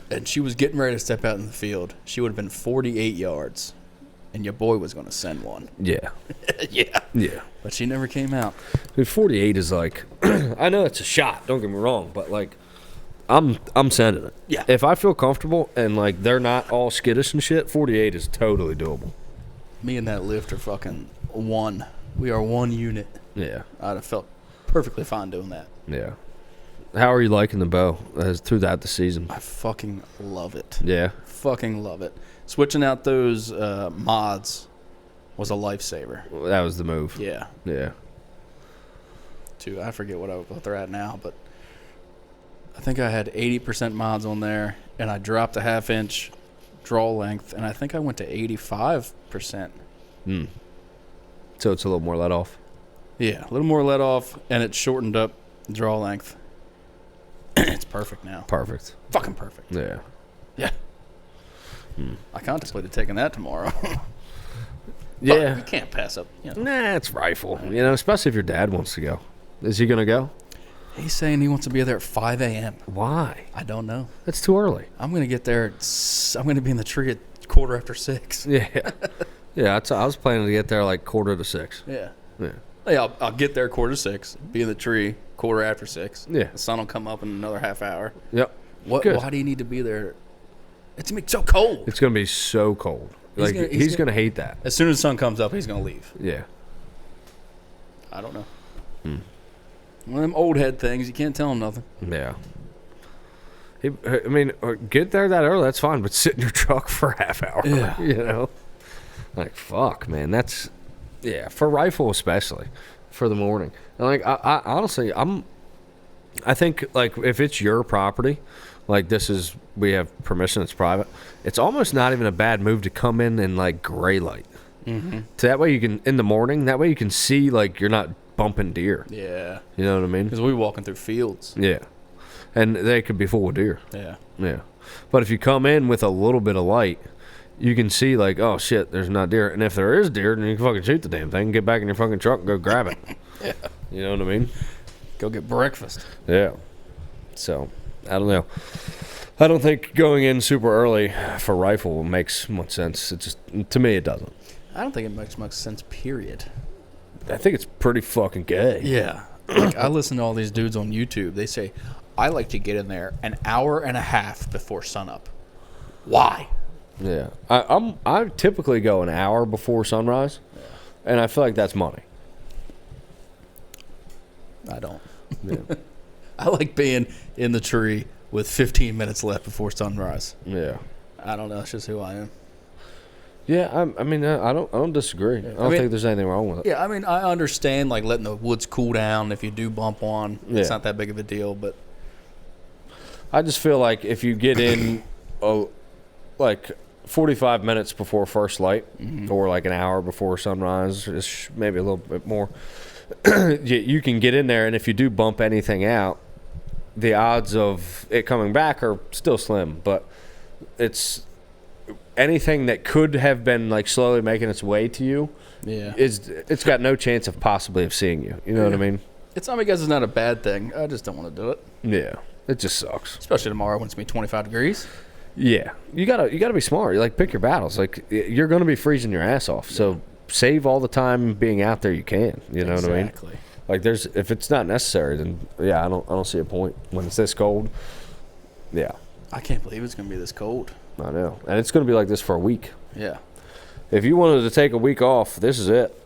[SPEAKER 1] and she was getting ready to step out in the field. She would have been 48 yards, and your boy was going to send one.
[SPEAKER 2] Yeah.
[SPEAKER 1] Yeah.
[SPEAKER 2] Yeah.
[SPEAKER 1] But she never came out.
[SPEAKER 2] Dude, 48 is I know it's a shot, don't get me wrong, but I'm sending it.
[SPEAKER 1] Yeah.
[SPEAKER 2] If I feel comfortable and they're not all skittish and shit, 48 is totally doable.
[SPEAKER 1] Me and that lift are fucking one. We are one unit.
[SPEAKER 2] Yeah.
[SPEAKER 1] I'd have felt perfectly fine doing that.
[SPEAKER 2] Yeah. How are you liking the bow throughout the season?
[SPEAKER 1] I fucking love it.
[SPEAKER 2] Yeah.
[SPEAKER 1] Fucking love it. Switching out those mods was a lifesaver.
[SPEAKER 2] That was the move.
[SPEAKER 1] Yeah.
[SPEAKER 2] Yeah.
[SPEAKER 1] I forget what they're at now, but I think I had 80% mods on there, and I dropped a half-inch draw length, and I think I went to 85%.
[SPEAKER 2] So it's a little more let off.
[SPEAKER 1] Yeah, a little more let off, and it shortened up draw length. It's perfect now.
[SPEAKER 2] Perfect.
[SPEAKER 1] Fucking perfect.
[SPEAKER 2] Yeah.
[SPEAKER 1] Yeah. I contemplated taking that tomorrow.
[SPEAKER 2] Yeah.
[SPEAKER 1] You can't pass up. You know.
[SPEAKER 2] Nah, it's rifle. You know, especially if your dad wants to go. Is he going to go?
[SPEAKER 1] He's saying he wants to be there at 5 a.m.
[SPEAKER 2] Why?
[SPEAKER 1] I don't know.
[SPEAKER 2] That's too early.
[SPEAKER 1] I'm going to get there. I'm going to be in the tree at 6:15.
[SPEAKER 2] Yeah. Yeah, I was planning to get there like 5:45.
[SPEAKER 1] Yeah.
[SPEAKER 2] Yeah.
[SPEAKER 1] Yeah, I'll get there 5:45, be in the tree 6:15.
[SPEAKER 2] Yeah.
[SPEAKER 1] The sun will come up in another half hour.
[SPEAKER 2] Yep.
[SPEAKER 1] Why do you need to be there? It's going to be so cold.
[SPEAKER 2] It's going to be so cold. He's going to hate that.
[SPEAKER 1] As soon as the sun comes up, he's going to leave.
[SPEAKER 2] Yeah.
[SPEAKER 1] I don't know. One of them old head things. You can't tell him nothing.
[SPEAKER 2] Yeah. I mean, get there that early, that's fine, but sit in your truck for a half hour.
[SPEAKER 1] Yeah.
[SPEAKER 2] You know? Like, fuck, man. That's, yeah, for rifle especially, for the morning. And, like, I honestly, I think, like, if it's your property, like, we have permission, it's private, it's almost not even a bad move to come in like, gray light. Mm-hmm. So that way you can, in the morning, that way you can see, like, you're not bumping deer.
[SPEAKER 1] Yeah.
[SPEAKER 2] You know what I mean?
[SPEAKER 1] Because we're walking through fields.
[SPEAKER 2] Yeah. And they could be full of deer.
[SPEAKER 1] Yeah.
[SPEAKER 2] Yeah. But if you come in with a little bit of light, you can see, like, oh, shit, there's not deer. And if there is deer, then you can fucking shoot the damn thing, get back in your fucking truck and go grab it.
[SPEAKER 1] Yeah.
[SPEAKER 2] You know what I mean?
[SPEAKER 1] Go get breakfast.
[SPEAKER 2] Yeah. So, I don't know. I don't think going in super early for rifle makes much sense. It just, to me, it doesn't.
[SPEAKER 1] I don't think it makes much sense, period.
[SPEAKER 2] I think it's pretty fucking gay.
[SPEAKER 1] Yeah. Like, I listen to all these dudes on YouTube. They say, I like to get in there an hour and a half before sunup. Why?
[SPEAKER 2] Yeah. I typically go an hour before sunrise, and I feel like that's money.
[SPEAKER 1] I don't.
[SPEAKER 2] Yeah.
[SPEAKER 1] I like being in the tree with 15 minutes left before sunrise.
[SPEAKER 2] Yeah.
[SPEAKER 1] I don't know. That's just who I am.
[SPEAKER 2] Yeah, I mean, I don't disagree. I don't think there's anything wrong with it.
[SPEAKER 1] Yeah, I mean, I understand, like, letting the woods cool down. If you do bump one, it's not that big of a deal, but
[SPEAKER 2] I just feel like if you get in, like, 45 minutes before first light, or like an hour before sunrise, maybe a little bit more, you can get in there, and if you do bump anything out, the odds of it coming back are still slim, but it's anything that could have been like slowly making its way to you, it's got no chance of possibly of seeing you. You know what I mean?
[SPEAKER 1] I guess it's not a bad thing. I just don't want to do it.
[SPEAKER 2] Yeah, it just sucks.
[SPEAKER 1] Especially tomorrow when it's gonna be 25 degrees.
[SPEAKER 2] Yeah, you gotta be smart. You like pick your battles. Like you're gonna be freezing your ass off. So save all the time being out there you can. You know what I mean?
[SPEAKER 1] Exactly.
[SPEAKER 2] Like if it's not necessary, then I don't see a point when it's this cold. Yeah.
[SPEAKER 1] I can't believe it's gonna be this cold.
[SPEAKER 2] I know, and it's gonna be like this for a week.
[SPEAKER 1] Yeah.
[SPEAKER 2] If you wanted to take a week off, this is it.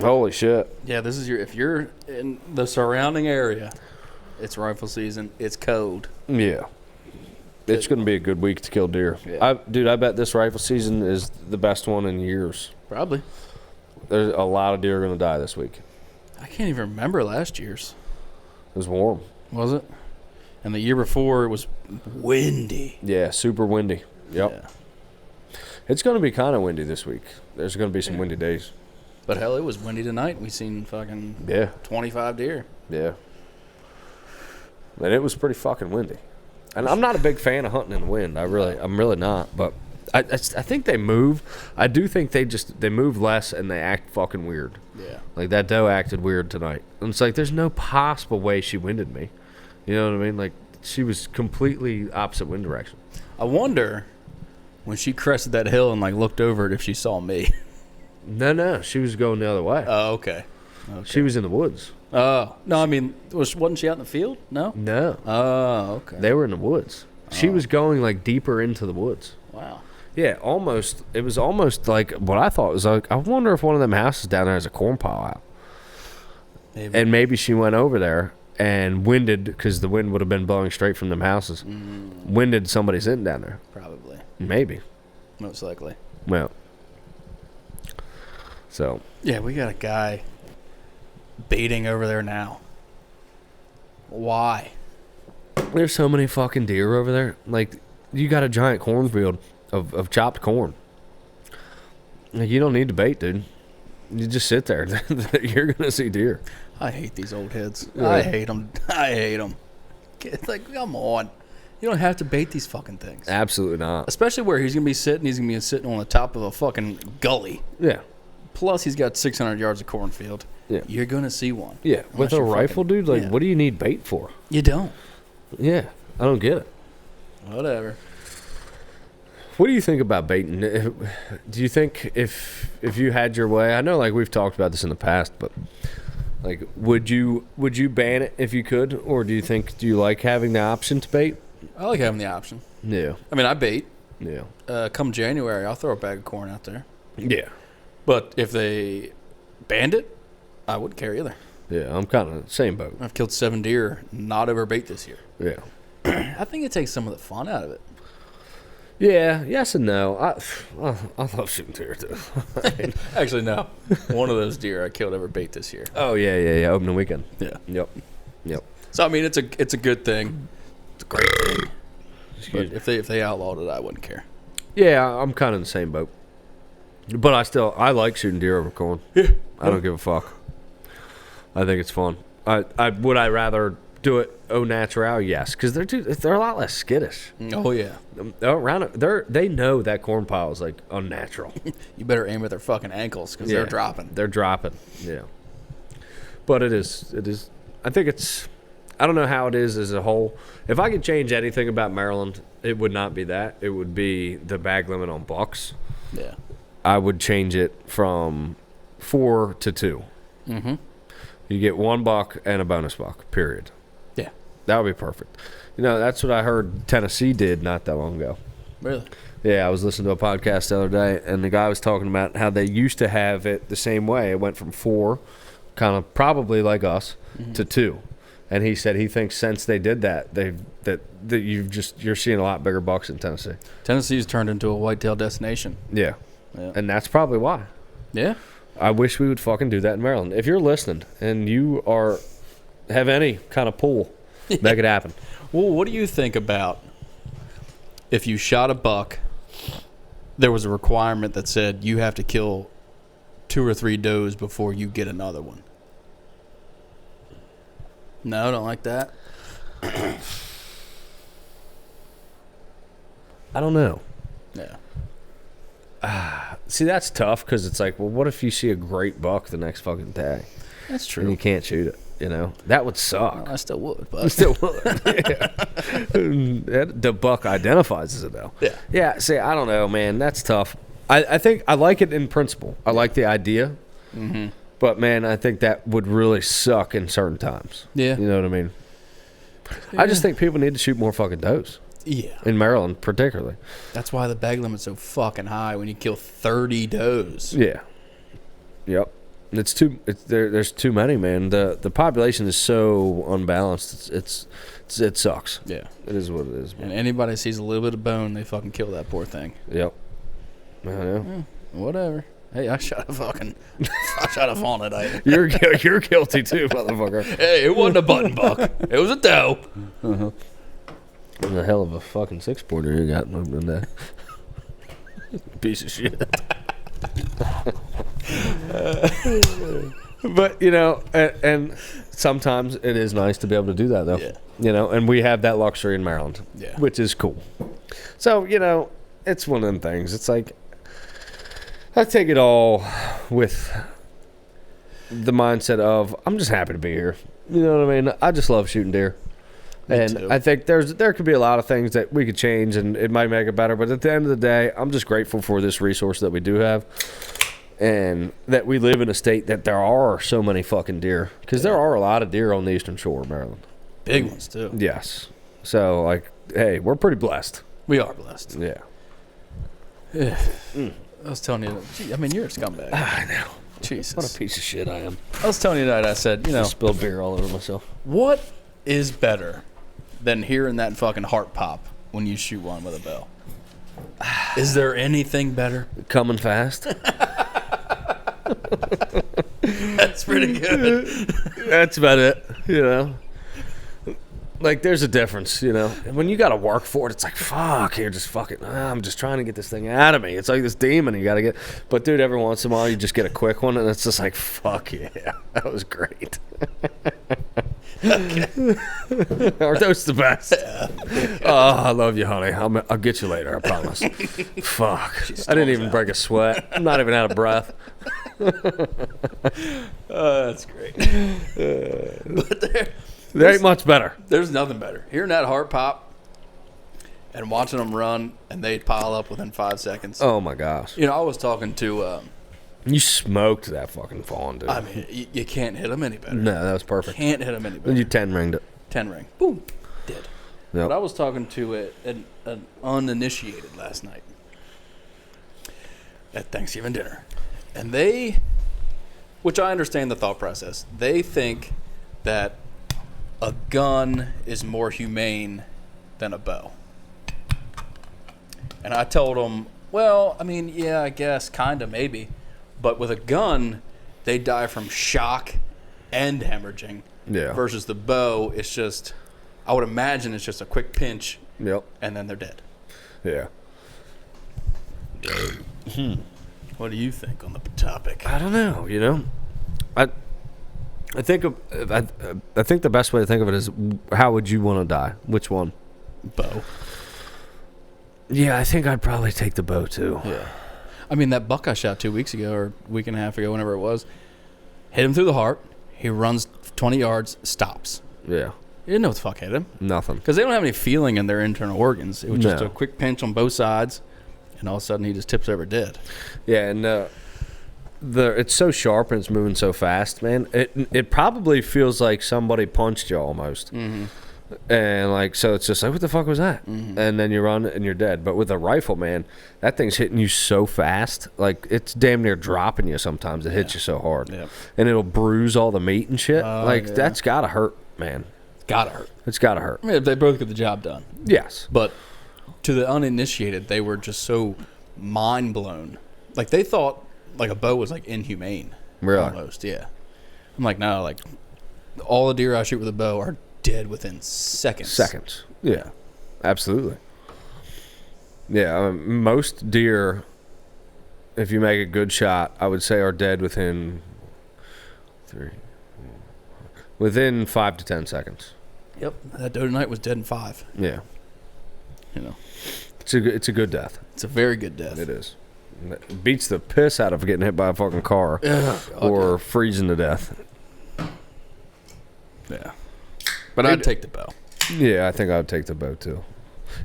[SPEAKER 2] Holy shit.
[SPEAKER 1] Yeah, this is if you're in the surrounding area, it's rifle season. It's cold.
[SPEAKER 2] Yeah. It's going to be a good week to kill deer.
[SPEAKER 1] Yeah.
[SPEAKER 2] I bet this rifle season is the best one in years.
[SPEAKER 1] Probably.
[SPEAKER 2] There's a lot of deer going to die this week.
[SPEAKER 1] I can't even remember last year's.
[SPEAKER 2] It was warm.
[SPEAKER 1] Was it? And the year before, it was windy.
[SPEAKER 2] Yeah, super windy. Yep.
[SPEAKER 1] Yeah.
[SPEAKER 2] It's going to be kind of windy this week. There's going to be some windy days.
[SPEAKER 1] But hell, it was windy tonight. We seen fucking 25 deer.
[SPEAKER 2] Yeah. And it was pretty fucking windy. And I'm not a big fan of hunting in the wind. I'm really not. But I think they move. I do think they move less and they act fucking weird.
[SPEAKER 1] Yeah.
[SPEAKER 2] Like that doe acted weird tonight. And it's like there's no possible way she winded me. You know what I mean? Like she was completely opposite wind direction.
[SPEAKER 1] I wonder when she crested that hill and like looked over it if she saw me.
[SPEAKER 2] No, she was going the other way.
[SPEAKER 1] Oh, okay.
[SPEAKER 2] She was in the woods.
[SPEAKER 1] Oh, no, I mean, wasn't she out in the field? No?
[SPEAKER 2] No.
[SPEAKER 1] Oh, okay.
[SPEAKER 2] They were in the woods. She was going like deeper into the woods.
[SPEAKER 1] Wow.
[SPEAKER 2] Yeah, almost. It was almost like what I thought was like, I wonder if one of them houses down there has a corn pile out.
[SPEAKER 1] Maybe.
[SPEAKER 2] And maybe she went over there and winded, because the wind would have been blowing straight from them houses. Winded somebody sitting down there.
[SPEAKER 1] Probably.
[SPEAKER 2] Maybe.
[SPEAKER 1] Most likely.
[SPEAKER 2] Well. So.
[SPEAKER 1] Yeah, we got a guy baiting over there now. Why?
[SPEAKER 2] There's so many fucking deer over there. Like, you got a giant cornfield of chopped corn. Like, you don't need to bait, dude. You just sit there. You're going to see deer.
[SPEAKER 1] I hate these old heads.
[SPEAKER 2] Yeah.
[SPEAKER 1] I hate them. It's like, come on. You don't have to bait these fucking things.
[SPEAKER 2] Absolutely not.
[SPEAKER 1] Especially where he's going to be sitting. He's going to be sitting on the top of a fucking gully.
[SPEAKER 2] Yeah.
[SPEAKER 1] Plus, he's got 600 yards of cornfield.
[SPEAKER 2] Yeah.
[SPEAKER 1] You're going to see one.
[SPEAKER 2] Yeah. With a rifle, dude, like, what do you need bait for?
[SPEAKER 1] You don't.
[SPEAKER 2] Yeah. I don't get it.
[SPEAKER 1] Whatever.
[SPEAKER 2] What do you think about baiting? Do you think if you had your way, I know like we've talked about this in the past, but like would you ban it if you could, or do you like having the option to bait?
[SPEAKER 1] I like having the option.
[SPEAKER 2] Yeah.
[SPEAKER 1] I mean, I bait.
[SPEAKER 2] Yeah.
[SPEAKER 1] Come January, I'll throw a bag of corn out there.
[SPEAKER 2] Yeah.
[SPEAKER 1] But if they banned it, I wouldn't care either.
[SPEAKER 2] Yeah, I'm kind of the same boat.
[SPEAKER 1] I've killed 7 deer, not over bait this year.
[SPEAKER 2] Yeah.
[SPEAKER 1] I think it takes some of the fun out of it.
[SPEAKER 2] Yeah, yes and no. I love shooting deer too.
[SPEAKER 1] Actually, no. One of those deer I killed over bait this year.
[SPEAKER 2] Oh yeah. Opening weekend.
[SPEAKER 1] Yeah.
[SPEAKER 2] Yep.
[SPEAKER 1] So I mean, it's a good thing. It's a great thing. But if they outlawed it, I wouldn't care.
[SPEAKER 2] Yeah, I'm kind of in the same boat. But I like shooting deer over corn.
[SPEAKER 1] Yeah.
[SPEAKER 2] I don't give a fuck. I think it's fun. Would I rather do it au natural? Yes, because they're a lot less skittish.
[SPEAKER 1] Oh yeah.
[SPEAKER 2] They know that corn pile is like unnatural.
[SPEAKER 1] You better aim at their fucking ankles because they're dropping.
[SPEAKER 2] They're dropping. Yeah. But it is. I think it's. I don't know how it is as a whole. If I could change anything about Maryland, it would not be that. It would be the bag limit on bucks.
[SPEAKER 1] Yeah.
[SPEAKER 2] I would change it from 4 to 2.
[SPEAKER 1] Mm-hmm.
[SPEAKER 2] You get 1 buck and a bonus buck. Period.
[SPEAKER 1] Yeah.
[SPEAKER 2] That would be perfect. That's what I heard Tennessee did not that long ago.
[SPEAKER 1] Really?
[SPEAKER 2] Yeah, I was listening to a podcast the other day, and the guy was talking about how they used to have it the same way. It went from 4, kind of probably like us, to 2. And he said he thinks since they did that, you're seeing a lot bigger bucks in Tennessee.
[SPEAKER 1] Tennessee's turned into a whitetail destination.
[SPEAKER 2] Yeah. And that's probably why.
[SPEAKER 1] Yeah.
[SPEAKER 2] I wish we would fucking do that in Maryland. If you're listening and you have any kind of pull, make it happen.
[SPEAKER 1] Well, what do you think about if you shot a buck, there was a requirement that said you have to kill 2 or 3 does before you get another one? No, don't like that?
[SPEAKER 2] I don't know.
[SPEAKER 1] Yeah.
[SPEAKER 2] See, that's tough because it's like, well, what if you see a great buck the next fucking day?
[SPEAKER 1] That's true.
[SPEAKER 2] And you can't shoot it, That would suck.
[SPEAKER 1] Well, I still would, but...
[SPEAKER 2] I still would, yeah. The buck identifies as it, though.
[SPEAKER 1] Yeah.
[SPEAKER 2] Yeah, see, I don't know, man. That's tough. I think I like it in principle. I like the idea.
[SPEAKER 1] Mm-hmm.
[SPEAKER 2] But, man, I think that would really suck in certain times.
[SPEAKER 1] Yeah.
[SPEAKER 2] You know what I mean?
[SPEAKER 1] Yeah.
[SPEAKER 2] I just think people need to shoot more fucking does.
[SPEAKER 1] Yeah.
[SPEAKER 2] In Maryland, particularly.
[SPEAKER 1] That's why the bag limit's so fucking high when you kill 30 does.
[SPEAKER 2] Yeah. Yep. There's too many, man. The population is so unbalanced. It sucks.
[SPEAKER 1] Yeah.
[SPEAKER 2] It is what it is, man.
[SPEAKER 1] And anybody sees a little bit of bone, they fucking kill that poor thing.
[SPEAKER 2] Yep. I know.
[SPEAKER 1] Whatever. Hey, I shot a fawn today.
[SPEAKER 2] You're guilty too, motherfucker.
[SPEAKER 1] Hey, it wasn't a button buck. It was a doe.
[SPEAKER 2] Uh-huh. What the hell of a fucking 6-pointer you got in there. Piece of shit. But, and sometimes it is nice to be able to do that, though.
[SPEAKER 1] Yeah.
[SPEAKER 2] And we have that luxury in Maryland, which is cool. So, it's one of them things. It's like, I take it all with the mindset of, I'm just happy to be here. You know what I mean? I just love shooting deer. And I think there could be a lot of things that we could change, and it might make it better. But at the end of the day, I'm just grateful for this resource that we do have, and that we live in a state that there are so many fucking deer. Because there are a lot of deer on the eastern shore of Maryland.
[SPEAKER 1] Big ones, too.
[SPEAKER 2] Yes. So, hey, we're pretty blessed.
[SPEAKER 1] We are blessed.
[SPEAKER 2] Yeah.
[SPEAKER 1] I was telling you, you're a scumbag.
[SPEAKER 2] I know.
[SPEAKER 1] Jesus.
[SPEAKER 2] What a piece of shit I am.
[SPEAKER 1] I was telling you tonight, I said,
[SPEAKER 2] I spilled beer all over myself.
[SPEAKER 1] What is better than hearing that fucking heart pop when you shoot one with a bow? Is there anything better?
[SPEAKER 2] Coming fast.
[SPEAKER 1] That's pretty good.
[SPEAKER 2] That's about it, Like, there's a difference, you know? When you got to work for it, it's like, fuck, here, just fucking, I'm just trying to get this thing out of me. It's like this demon you got to get. But, dude, every once in a while, you just get a quick one, and it's just like, fuck yeah, that was great. Aren't those the best? Oh, I love you, honey. I'll get you later, I promise. Fuck. I didn't even break a sweat. I'm not even out of breath.
[SPEAKER 1] That's great. But
[SPEAKER 2] There ain't much better.
[SPEAKER 1] There's nothing better. Hearing that heart pop and watching them run, and they'd pile up within 5 seconds.
[SPEAKER 2] Oh, my gosh.
[SPEAKER 1] You know, I was talking to...
[SPEAKER 2] you smoked that fucking fawn, dude.
[SPEAKER 1] I mean, you can't hit them any better.
[SPEAKER 2] No, that was perfect.
[SPEAKER 1] Can't hit them any better.
[SPEAKER 2] You 10-ringed it.
[SPEAKER 1] 10 ring. Boom. Dead.
[SPEAKER 2] Yep.
[SPEAKER 1] But I was talking to an uninitiated last night at Thanksgiving dinner. And they, which I understand the thought process, they think that a gun is more humane than a bow. And I told them, well, I mean, yeah, I guess, kind of, maybe. But with a gun, they die from shock and hemorrhaging.
[SPEAKER 2] Yeah.
[SPEAKER 1] Versus the bow, it's just, I would imagine it's just a quick pinch.
[SPEAKER 2] Yep.
[SPEAKER 1] And then they're dead.
[SPEAKER 2] Yeah.
[SPEAKER 1] What do you think on the topic?
[SPEAKER 2] I don't know, you know? I think the best way to think of it is, how would you want to die? Which one?
[SPEAKER 1] Bow.
[SPEAKER 2] Yeah, I think I'd probably take the bow, too.
[SPEAKER 1] Yeah. I mean, that buck I shot 2 weeks ago, or a week and a half ago, whenever it was, hit him through the heart. He runs 20 yards, stops.
[SPEAKER 2] Yeah.
[SPEAKER 1] You didn't know what the fuck hit him.
[SPEAKER 2] Nothing.
[SPEAKER 1] Because they don't have any feeling in their internal organs. It was just
[SPEAKER 2] No.
[SPEAKER 1] a quick pinch on both sides, and all of a sudden he just tips over dead.
[SPEAKER 2] Yeah, and it's so sharp and it's moving so fast, man. It probably feels like somebody punched you almost.
[SPEAKER 1] Mm-hmm.
[SPEAKER 2] And, like, so it's just like, what the fuck was that?
[SPEAKER 1] Mm-hmm.
[SPEAKER 2] And then you run and you're dead. But with a rifle, man, that thing's hitting you so fast. Like, it's damn near dropping you sometimes. It hits you so hard.
[SPEAKER 1] Yep.
[SPEAKER 2] And it'll bruise all the meat and shit.
[SPEAKER 1] Yeah.
[SPEAKER 2] That's got to hurt, man.
[SPEAKER 1] Gotta hurt.
[SPEAKER 2] It's got to hurt.
[SPEAKER 1] I mean, they both get the job done.
[SPEAKER 2] Yes.
[SPEAKER 1] But to the uninitiated, they were just so mind blown. Like, they thought, like, a bow was, like, inhumane.
[SPEAKER 2] Really?
[SPEAKER 1] Almost, yeah. I'm like, no, like, all the deer I shoot with a bow are dead within seconds.
[SPEAKER 2] Yeah. Absolutely. Yeah. Most deer, if you make a good shot, I would say are dead within 5 to 10 seconds.
[SPEAKER 1] Yep. That doe tonight was dead in 5.
[SPEAKER 2] Yeah.
[SPEAKER 1] You know.
[SPEAKER 2] It's a good death.
[SPEAKER 1] It's a very good death.
[SPEAKER 2] It is. It beats the piss out of getting hit by a fucking car or freezing to death.
[SPEAKER 1] Yeah. But I'd take the bow.
[SPEAKER 2] Yeah, I think I'd take the bow too.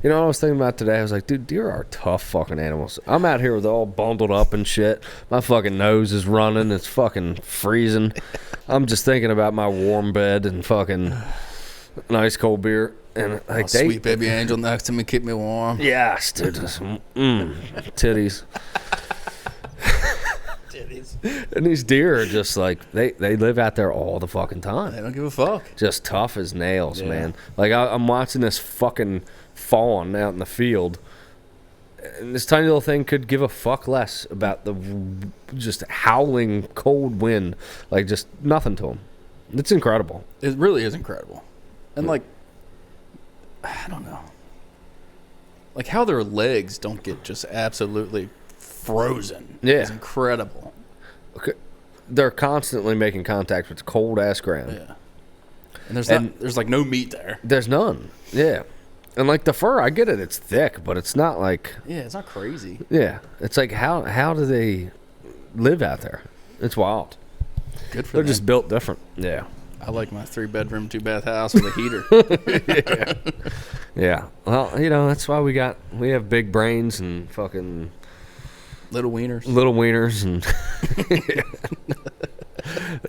[SPEAKER 2] You know what I was thinking about today? I was like, dude, deer are tough fucking animals. I'm out here with all bundled up and shit. My fucking nose is running. It's fucking freezing. I'm just thinking about my warm bed and fucking nice cold beer. And like
[SPEAKER 1] sweet baby angel next to me, keep me warm.
[SPEAKER 2] Yes, dude. Titties.
[SPEAKER 1] Titties.
[SPEAKER 2] And these deer are just like, they live out there all the fucking time.
[SPEAKER 1] They don't give a fuck.
[SPEAKER 2] Just tough as nails, man. Like, I'm watching this fucking fawn out in the field, and this tiny little thing could give a fuck less about the just howling cold wind. Like, just nothing to him. It's incredible.
[SPEAKER 1] It really is incredible. And, like, I don't know. Like, how their legs don't get just absolutely frozen is incredible.
[SPEAKER 2] Okay. They're constantly making contact with cold-ass ground.
[SPEAKER 1] Yeah. And there's like no meat there.
[SPEAKER 2] There's none. Yeah. And, like, the fur, I get it. It's thick, but it's not like...
[SPEAKER 1] Yeah, it's not crazy.
[SPEAKER 2] Yeah. It's like, how do they live out there? It's wild.
[SPEAKER 1] Good for
[SPEAKER 2] They're
[SPEAKER 1] them.
[SPEAKER 2] just built different. Yeah.
[SPEAKER 1] I like my 3-bedroom, 2-bath house with a heater.
[SPEAKER 2] Yeah. Well, you know, that's why we have big brains and fucking...
[SPEAKER 1] Little wieners.
[SPEAKER 2] And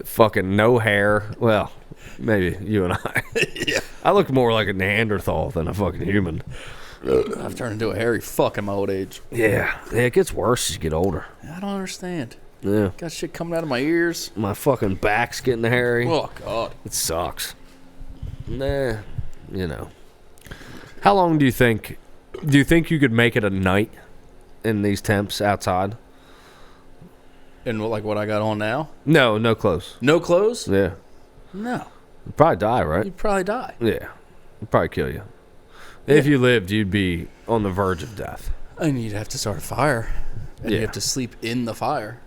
[SPEAKER 2] fucking no hair. Well, maybe you and I.
[SPEAKER 1] Yeah.
[SPEAKER 2] I look more like a Neanderthal than a fucking human.
[SPEAKER 1] I've turned into a hairy fuck in my old age.
[SPEAKER 2] Yeah. It gets worse as you get older.
[SPEAKER 1] I don't understand.
[SPEAKER 2] Yeah.
[SPEAKER 1] Got shit coming out of my ears.
[SPEAKER 2] My fucking back's getting hairy.
[SPEAKER 1] Oh, God.
[SPEAKER 2] It sucks. Nah, you know. How long do you think you could make it a night in these temps outside?
[SPEAKER 1] And like what I got on now?
[SPEAKER 2] No clothes.
[SPEAKER 1] No clothes?
[SPEAKER 2] Yeah.
[SPEAKER 1] No.
[SPEAKER 2] You'd probably die, right?
[SPEAKER 1] You'd probably die.
[SPEAKER 2] Yeah. It'd probably kill you. If you lived, you'd be on the verge of death.
[SPEAKER 1] And you'd have to start a fire. And
[SPEAKER 2] Yeah.
[SPEAKER 1] you have to sleep in the fire.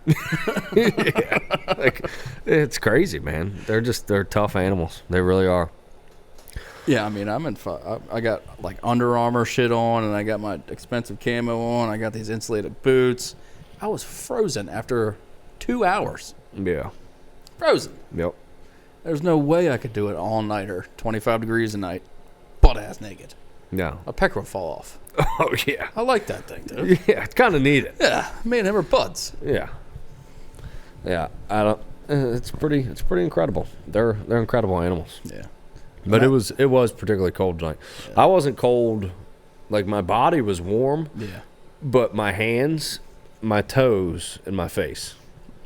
[SPEAKER 2] Yeah. Like, it's crazy, man. They're tough animals. They really are.
[SPEAKER 1] Yeah, I mean, I got like Under Armour shit on, and I got my expensive camo on. I got these insulated boots. I was frozen after 2 hours.
[SPEAKER 2] Yeah.
[SPEAKER 1] Frozen.
[SPEAKER 2] Yep.
[SPEAKER 1] There's no way I could do it all nighter, 25 degrees a night, butt ass naked.
[SPEAKER 2] No.
[SPEAKER 1] A pecker would fall off.
[SPEAKER 2] Oh, yeah.
[SPEAKER 1] I like that thing, dude.
[SPEAKER 2] Yeah, it's kind of neat.
[SPEAKER 1] Yeah, me and him are buds.
[SPEAKER 2] Yeah. Yeah. I don't. It's pretty incredible. They're incredible animals.
[SPEAKER 1] Yeah.
[SPEAKER 2] But it was particularly cold tonight. Yeah. I wasn't cold, like my body was warm. Yeah. But my hands, my toes, and my face,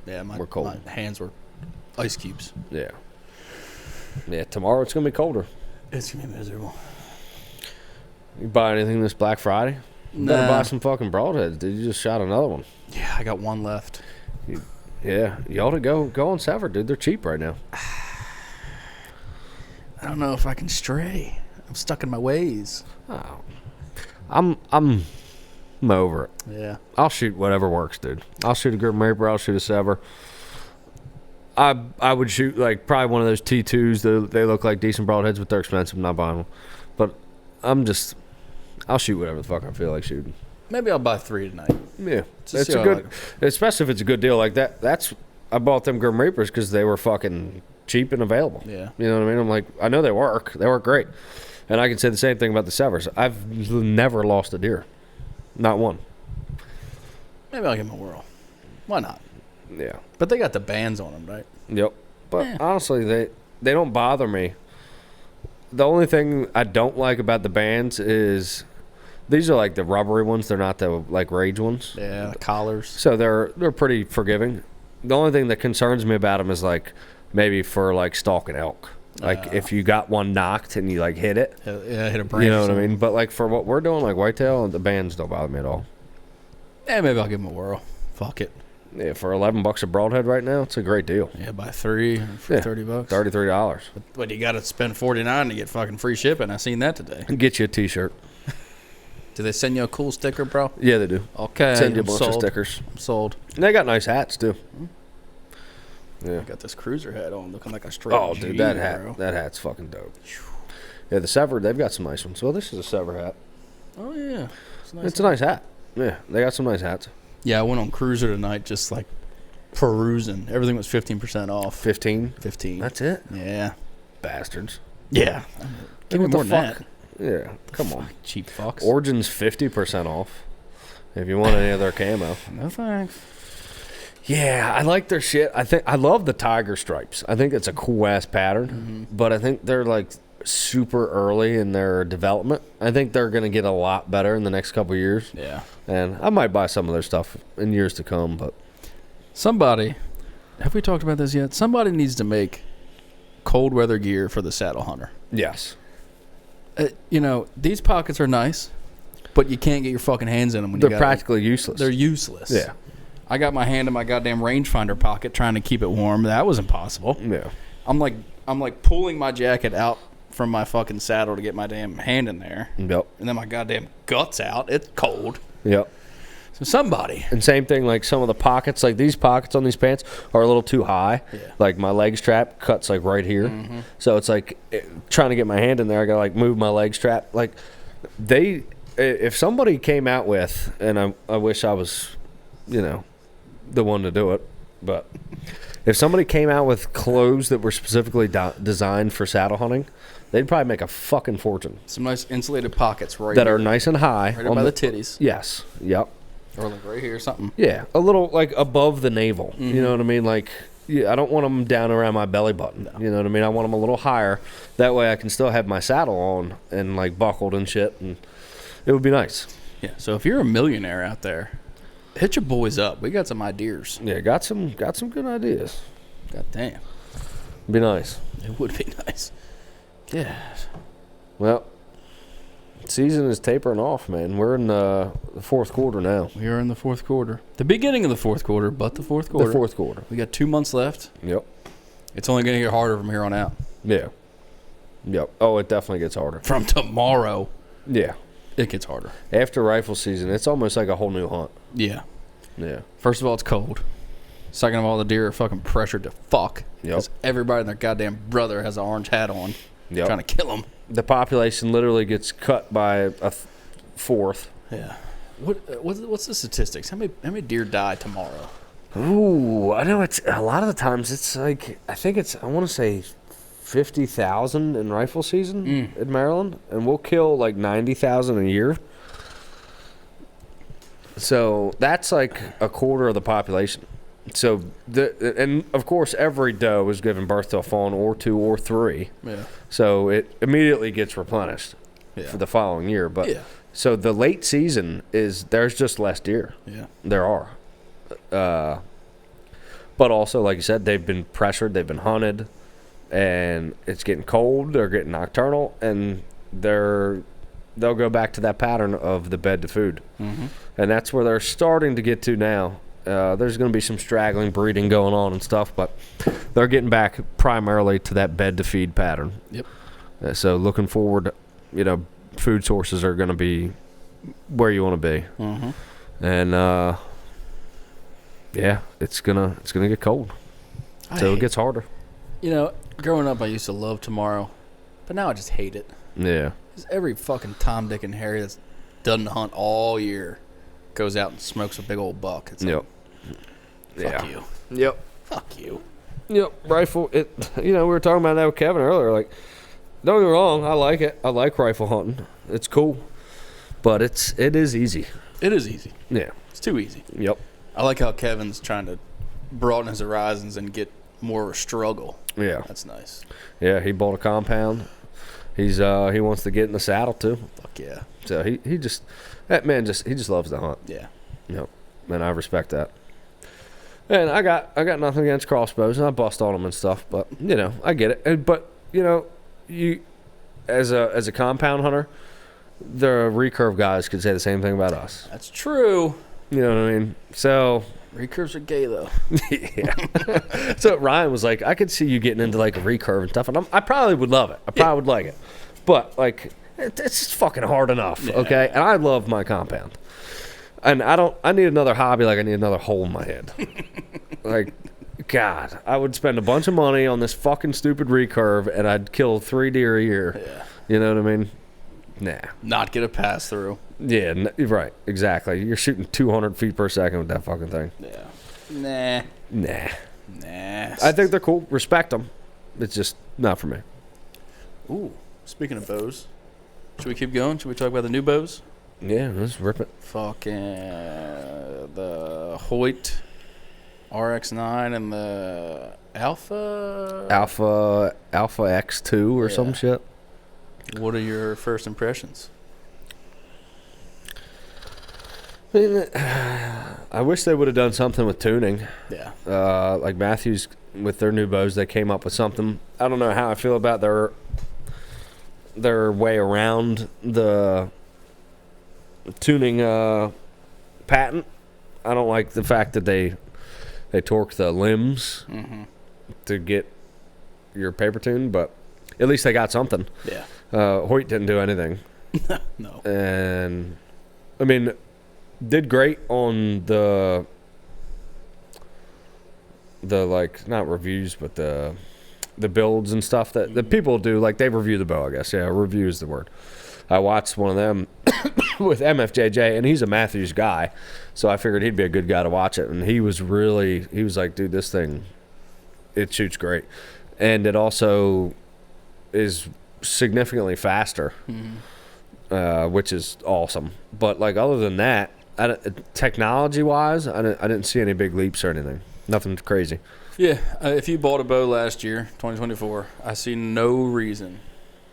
[SPEAKER 2] were cold.
[SPEAKER 1] My hands were ice cubes.
[SPEAKER 2] Yeah. Yeah. Tomorrow it's gonna be colder.
[SPEAKER 1] It's gonna be miserable.
[SPEAKER 2] You buy anything this Black Friday? You better buy some fucking broadheads. Dude, you just shot another one.
[SPEAKER 1] Yeah, I got one left.
[SPEAKER 2] Yeah, you ought to go on Sever, dude. They're cheap right now.
[SPEAKER 1] I don't know if I can stray. I'm stuck in my ways.
[SPEAKER 2] Oh, I'm over it.
[SPEAKER 1] Yeah,
[SPEAKER 2] I'll shoot whatever works, dude. I'll shoot a Grim Reaper. I'll shoot a Sever. I would shoot like probably one of those T2s. They look like decent broadheads, but they're expensive. I'm not buying them. But I'll shoot whatever the fuck I feel like shooting.
[SPEAKER 1] maybe I'll buy 3 tonight.
[SPEAKER 2] Yeah, it's a good, especially if it's a good deal like that. I bought them Grim Reapers because they were fucking cheap and available.
[SPEAKER 1] Yeah,
[SPEAKER 2] you know what I mean. I'm like, I know they work. They work great, and I can say the same thing about the Severs. I've never lost a deer, not one.
[SPEAKER 1] Maybe I'll give them a whirl. Why not?
[SPEAKER 2] Yeah,
[SPEAKER 1] but they got the bands on them, right?
[SPEAKER 2] Yep. But honestly, they don't bother me. The only thing I don't like about the bands is these are like the rubbery ones. They're not the like rage ones.
[SPEAKER 1] Yeah, the collars.
[SPEAKER 2] So they're pretty forgiving. The only thing that concerns me about them is like maybe for like stalking elk. Like if you got one knocked and you like hit it.
[SPEAKER 1] Yeah, hit a branch.
[SPEAKER 2] You know what I mean? But like for what we're doing, like whitetail, the bands don't bother me at all.
[SPEAKER 1] Yeah, maybe I'll give them a whirl. Fuck it.
[SPEAKER 2] Yeah, for $11 a broadhead right now, it's a great deal.
[SPEAKER 1] Yeah, buy 3 for $30.
[SPEAKER 2] $33.
[SPEAKER 1] But you got to spend $49 to get fucking free shipping. I seen that today.
[SPEAKER 2] Get you a T-shirt.
[SPEAKER 1] Do they send you a cool sticker, bro?
[SPEAKER 2] Yeah, they do.
[SPEAKER 1] Okay,
[SPEAKER 2] send you a bunch of stickers.
[SPEAKER 1] I'm sold.
[SPEAKER 2] And they got nice hats too.
[SPEAKER 1] Yeah, I got this cruiser hat on, looking like a straight.
[SPEAKER 2] Oh, dude, that hat's fucking dope. Yeah, the Sever, they've got some nice ones. Well, this is a Sever hat.
[SPEAKER 1] Oh yeah,
[SPEAKER 2] it's a nice hat. Yeah, they got some nice hats.
[SPEAKER 1] Yeah, I went on Cruiser tonight, just like perusing. Everything was 15% off.
[SPEAKER 2] 15?
[SPEAKER 1] 15.
[SPEAKER 2] That's it?
[SPEAKER 1] Yeah.
[SPEAKER 2] Bastards.
[SPEAKER 1] Yeah. Give me more than that.
[SPEAKER 2] Yeah, come on.
[SPEAKER 1] Cheap fucks.
[SPEAKER 2] Origins 50% off. If you want any other camo.
[SPEAKER 1] No thanks.
[SPEAKER 2] Yeah, I like their shit. I love the tiger stripes. I think it's a cool ass pattern, but I think they're like super early in their development. I think they're going to get a lot better in the next couple of years.
[SPEAKER 1] Yeah.
[SPEAKER 2] And I might buy some of their stuff in years to come, but
[SPEAKER 1] somebody, have we talked about this yet? Somebody needs to make cold weather gear for the saddle hunter.
[SPEAKER 2] Yes.
[SPEAKER 1] You know, these pockets are nice, but you can't get your fucking hands in them when
[SPEAKER 2] they're practically useless.
[SPEAKER 1] They're useless.
[SPEAKER 2] Yeah.
[SPEAKER 1] I got my hand in my goddamn rangefinder pocket trying to keep it warm. That was impossible.
[SPEAKER 2] Yeah.
[SPEAKER 1] I'm like pulling my jacket out from my fucking saddle to get my damn hand in there.
[SPEAKER 2] Yep.
[SPEAKER 1] And then my goddamn guts out. It's cold.
[SPEAKER 2] Yep.
[SPEAKER 1] So somebody.
[SPEAKER 2] And same thing, like some of the pockets, like these pockets on these pants are a little too high.
[SPEAKER 1] Yeah.
[SPEAKER 2] Like my leg strap cuts like right here. Mm-hmm. So it's like trying to get my hand in there, I gotta like move my leg strap. Like if somebody came out with, and I wish I was, you know, the one to do it, but if somebody came out with clothes that were specifically designed for saddle hunting, they'd probably make a fucking fortune.
[SPEAKER 1] Some nice insulated pockets right
[SPEAKER 2] that
[SPEAKER 1] here.
[SPEAKER 2] Are nice and high.
[SPEAKER 1] Right on by the titties.
[SPEAKER 2] Yes. Yep.
[SPEAKER 1] Or like right here or something.
[SPEAKER 2] Yeah. A little like above the navel. Mm-hmm. You know what I mean? Like, yeah, I don't want them down around my belly button. No. You know what I mean? I want them a little higher. That way I can still have my saddle on and like buckled and shit. And it would be nice.
[SPEAKER 1] Yeah. So if you're a millionaire out there, hit your boys up. We got some ideas.
[SPEAKER 2] Yeah, got some good ideas.
[SPEAKER 1] God damn.
[SPEAKER 2] Be nice.
[SPEAKER 1] It would be nice. Yeah.
[SPEAKER 2] Well, season is tapering off, man. We're in the fourth quarter now.
[SPEAKER 1] We are in the fourth quarter. The beginning of the fourth quarter, but the fourth quarter.
[SPEAKER 2] The fourth quarter.
[SPEAKER 1] We got 2 months left.
[SPEAKER 2] Yep.
[SPEAKER 1] It's only going to get harder from here on out.
[SPEAKER 2] Yeah. Yep. Oh, it definitely gets harder.
[SPEAKER 1] From tomorrow,
[SPEAKER 2] Yeah.
[SPEAKER 1] it gets harder.
[SPEAKER 2] After rifle season, it's almost like a whole new hunt.
[SPEAKER 1] Yeah.
[SPEAKER 2] Yeah.
[SPEAKER 1] First of all, it's cold. Second of all, the deer are fucking pressured to fuck.
[SPEAKER 2] Yep.
[SPEAKER 1] Because everybody and their goddamn brother has an orange hat on.
[SPEAKER 2] Yep.
[SPEAKER 1] Trying to kill them.
[SPEAKER 2] The population literally gets cut by a fourth.
[SPEAKER 1] Yeah. What's the statistics? How many deer die tomorrow?
[SPEAKER 2] Ooh, I know it's a lot of the times it's like I want to say 50,000 in rifle season in Maryland, and we'll kill like 90,000 a year. So that's like a quarter of the population. So and of course every doe is giving birth to a fawn or two or three.
[SPEAKER 1] Yeah.
[SPEAKER 2] So it immediately gets replenished for the following year. But
[SPEAKER 1] Yeah.
[SPEAKER 2] so the late season there's just less deer.
[SPEAKER 1] Yeah.
[SPEAKER 2] There are. But also, like you said, they've been pressured, they've been hunted, and it's getting cold, they're getting nocturnal, and they'll go back to that pattern of the bed to food.
[SPEAKER 1] Mm-hmm.
[SPEAKER 2] And that's where they're starting to get to now. There's going to be some straggling breeding going on and stuff, but they're getting back primarily to that bed to feed pattern.
[SPEAKER 1] Yep.
[SPEAKER 2] So looking forward, food sources are going to be where you want to be.
[SPEAKER 1] Mm-hmm.
[SPEAKER 2] And yeah, it's gonna get cold, so it gets harder.
[SPEAKER 1] Growing up, I used to love tomorrow, but now I just hate it.
[SPEAKER 2] Yeah.
[SPEAKER 1] 'Cause every fucking Tom, Dick, and Harry that's done the hunt all year goes out and smokes a big old buck. It's like, fuck you.
[SPEAKER 2] Yep.
[SPEAKER 1] Fuck you.
[SPEAKER 2] Yep. Rifle. We were talking about that with Kevin earlier. Like, don't get me wrong, I like it. I like rifle hunting. It's cool, but it is easy.
[SPEAKER 1] It is easy.
[SPEAKER 2] Yeah.
[SPEAKER 1] It's too easy.
[SPEAKER 2] Yep.
[SPEAKER 1] I like how Kevin's trying to broaden his horizons and get more of a struggle.
[SPEAKER 2] Yeah.
[SPEAKER 1] That's nice.
[SPEAKER 2] Yeah. He bought a compound. He wants to get in the saddle too.
[SPEAKER 1] Fuck yeah.
[SPEAKER 2] So he just loves to hunt.
[SPEAKER 1] Yeah.
[SPEAKER 2] Yep. And I respect that. And I got nothing against crossbows, and I bust on them and stuff, but I get it. But you as a compound hunter, the recurve guys could say the same thing about us.
[SPEAKER 1] That's true.
[SPEAKER 2] You know what I mean? So
[SPEAKER 1] Recurves are gay though.
[SPEAKER 2] yeah. So Ryan was like, I could see you getting into like a recurve and stuff, and I probably would love it. I probably would like it, but like it's just fucking hard enough.
[SPEAKER 1] Yeah.
[SPEAKER 2] Okay, and I love my compound, and I need another hobby like I need another hole in my head. Like, God, I would spend a bunch of money on this fucking stupid recurve, and I'd kill 3 deer a year.
[SPEAKER 1] Yeah.
[SPEAKER 2] You know what I mean? Nah.
[SPEAKER 1] Not get a pass through.
[SPEAKER 2] Yeah, right. Exactly. You're shooting 200 feet per second with that fucking thing.
[SPEAKER 1] Yeah. Nah.
[SPEAKER 2] I think they're cool. Respect them. It's just not for me.
[SPEAKER 1] Ooh. Speaking of bows, should we keep going? Should we talk about the new bows?
[SPEAKER 2] Yeah, let's rip it.
[SPEAKER 1] Fucking the Hoyt RX9 and the Alpha
[SPEAKER 2] X2 or some shit.
[SPEAKER 1] What are your first impressions?
[SPEAKER 2] I wish they would have done something with tuning.
[SPEAKER 1] Yeah.
[SPEAKER 2] Like Matthews with their new bows, they came up with something. I don't know how I feel about their way around the tuning patent. I don't like the fact that they torque the limbs to get your paper tune, but at least they got something.
[SPEAKER 1] Yeah.
[SPEAKER 2] Hoyt didn't do anything.
[SPEAKER 1] No.
[SPEAKER 2] And I mean, did great on the like not reviews, but the builds and stuff that the people do. Like they review the bow, I guess. Yeah, review is the word. I watched one of them with MFJJ, and he's a Matthews guy, so I figured he'd be a good guy to watch it. And he was like, dude, this thing, it shoots great, and it also is significantly faster, which is awesome. But like other than that, technology wise, I didn't see any big leaps or anything. Nothing crazy.
[SPEAKER 1] Yeah, if you bought a bow last year, 2024, I see no reason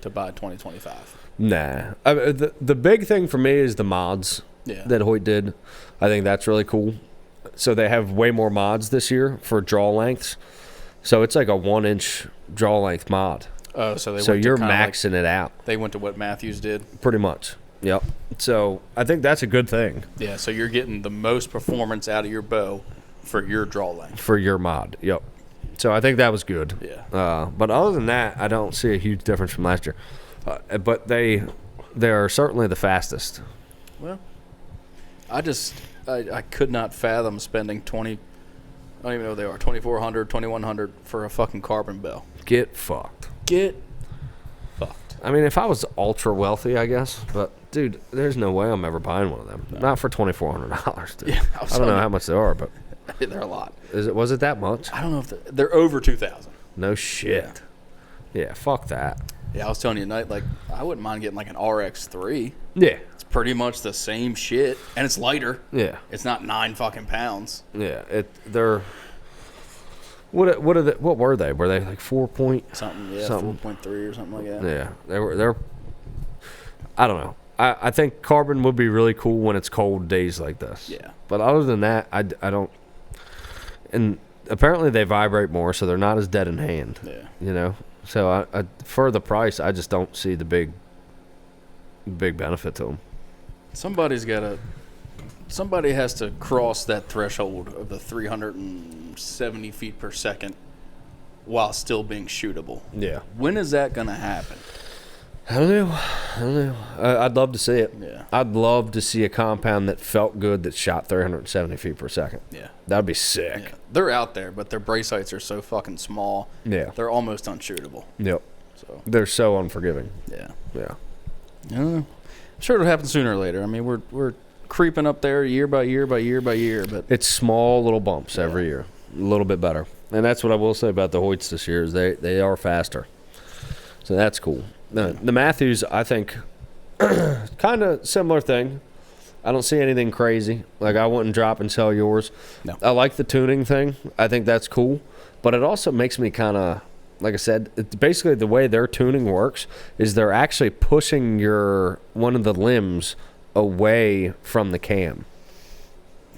[SPEAKER 1] to buy 2025.
[SPEAKER 2] Nah. The big thing for me is the mods that Hoyt did. I think that's really cool. So they have way more mods this year for draw lengths. So it's like a 1-inch draw length mod.
[SPEAKER 1] Oh, so
[SPEAKER 2] you're maxing it out.
[SPEAKER 1] They went to what Matthews did?
[SPEAKER 2] Pretty much. Yep. So I think that's a good thing.
[SPEAKER 1] Yeah, so you're getting the most performance out of your bow for your draw length.
[SPEAKER 2] For your mod. Yep. So I think that was good.
[SPEAKER 1] Yeah.
[SPEAKER 2] But other than that, I don't see a huge difference from last year. But they are certainly the fastest.
[SPEAKER 1] Well, I could not fathom spending 20. I don't even know what they are, 2,400, 2,100 for a fucking carbon bell.
[SPEAKER 2] Get fucked.
[SPEAKER 1] Get fucked.
[SPEAKER 2] I mean, if I was ultra wealthy, I guess. But, dude, there's no way I'm ever buying one of them. No. Not for $2,400, dude.
[SPEAKER 1] Yeah,
[SPEAKER 2] I don't know how much they are, but
[SPEAKER 1] they're a lot.
[SPEAKER 2] Was it that much?
[SPEAKER 1] I don't know if they're over 2,000.
[SPEAKER 2] No shit. Yeah, fuck that.
[SPEAKER 1] Yeah, I was telling you tonight, like, I wouldn't mind getting like an RX-3.
[SPEAKER 2] Yeah.
[SPEAKER 1] It's pretty much the same shit, and it's lighter.
[SPEAKER 2] Yeah.
[SPEAKER 1] It's not 9 fucking pounds.
[SPEAKER 2] Yeah. They're. What were they? Were they like 4 point
[SPEAKER 1] something? Yeah,
[SPEAKER 2] something.
[SPEAKER 1] 4.3 or something like that.
[SPEAKER 2] Yeah, they're. I don't know. I think carbon would be really cool when it's cold days like this.
[SPEAKER 1] Yeah.
[SPEAKER 2] But other than that, I don't. And apparently they vibrate more, so they're not as dead in hand.
[SPEAKER 1] Yeah.
[SPEAKER 2] You know. So I for the price, I just don't see the big benefit to them.
[SPEAKER 1] Somebody has to cross that threshold of the 370 feet per second while still being shootable.
[SPEAKER 2] Yeah.
[SPEAKER 1] When is that going to happen?
[SPEAKER 2] I don't know. I'd love to see it.
[SPEAKER 1] Yeah.
[SPEAKER 2] I'd love to see a compound that felt good that shot 370 feet per second.
[SPEAKER 1] Yeah.
[SPEAKER 2] That'd be sick.
[SPEAKER 1] Yeah. They're out there, but their brace heights are so fucking small.
[SPEAKER 2] Yeah.
[SPEAKER 1] They're almost unshootable.
[SPEAKER 2] Yep.
[SPEAKER 1] So
[SPEAKER 2] They're so unforgiving.
[SPEAKER 1] yeah.
[SPEAKER 2] Yeah.
[SPEAKER 1] I don't know. I'm sure it'll happen sooner or later. I mean, we're creeping up there year by year by year by year, but
[SPEAKER 2] It's small little bumps every year. A little bit better. And that's what I will say about the Hoyts this year is they are faster. So that's cool. The Matthews, I think, kind of similar thing. I don't see anything crazy. Like, I wouldn't drop and sell yours.
[SPEAKER 1] No.
[SPEAKER 2] I like the tuning thing. I think that's cool. But it also makes me kind of, like I said, basically the way their tuning works is they're actually pushing one of the limbs away from the cam.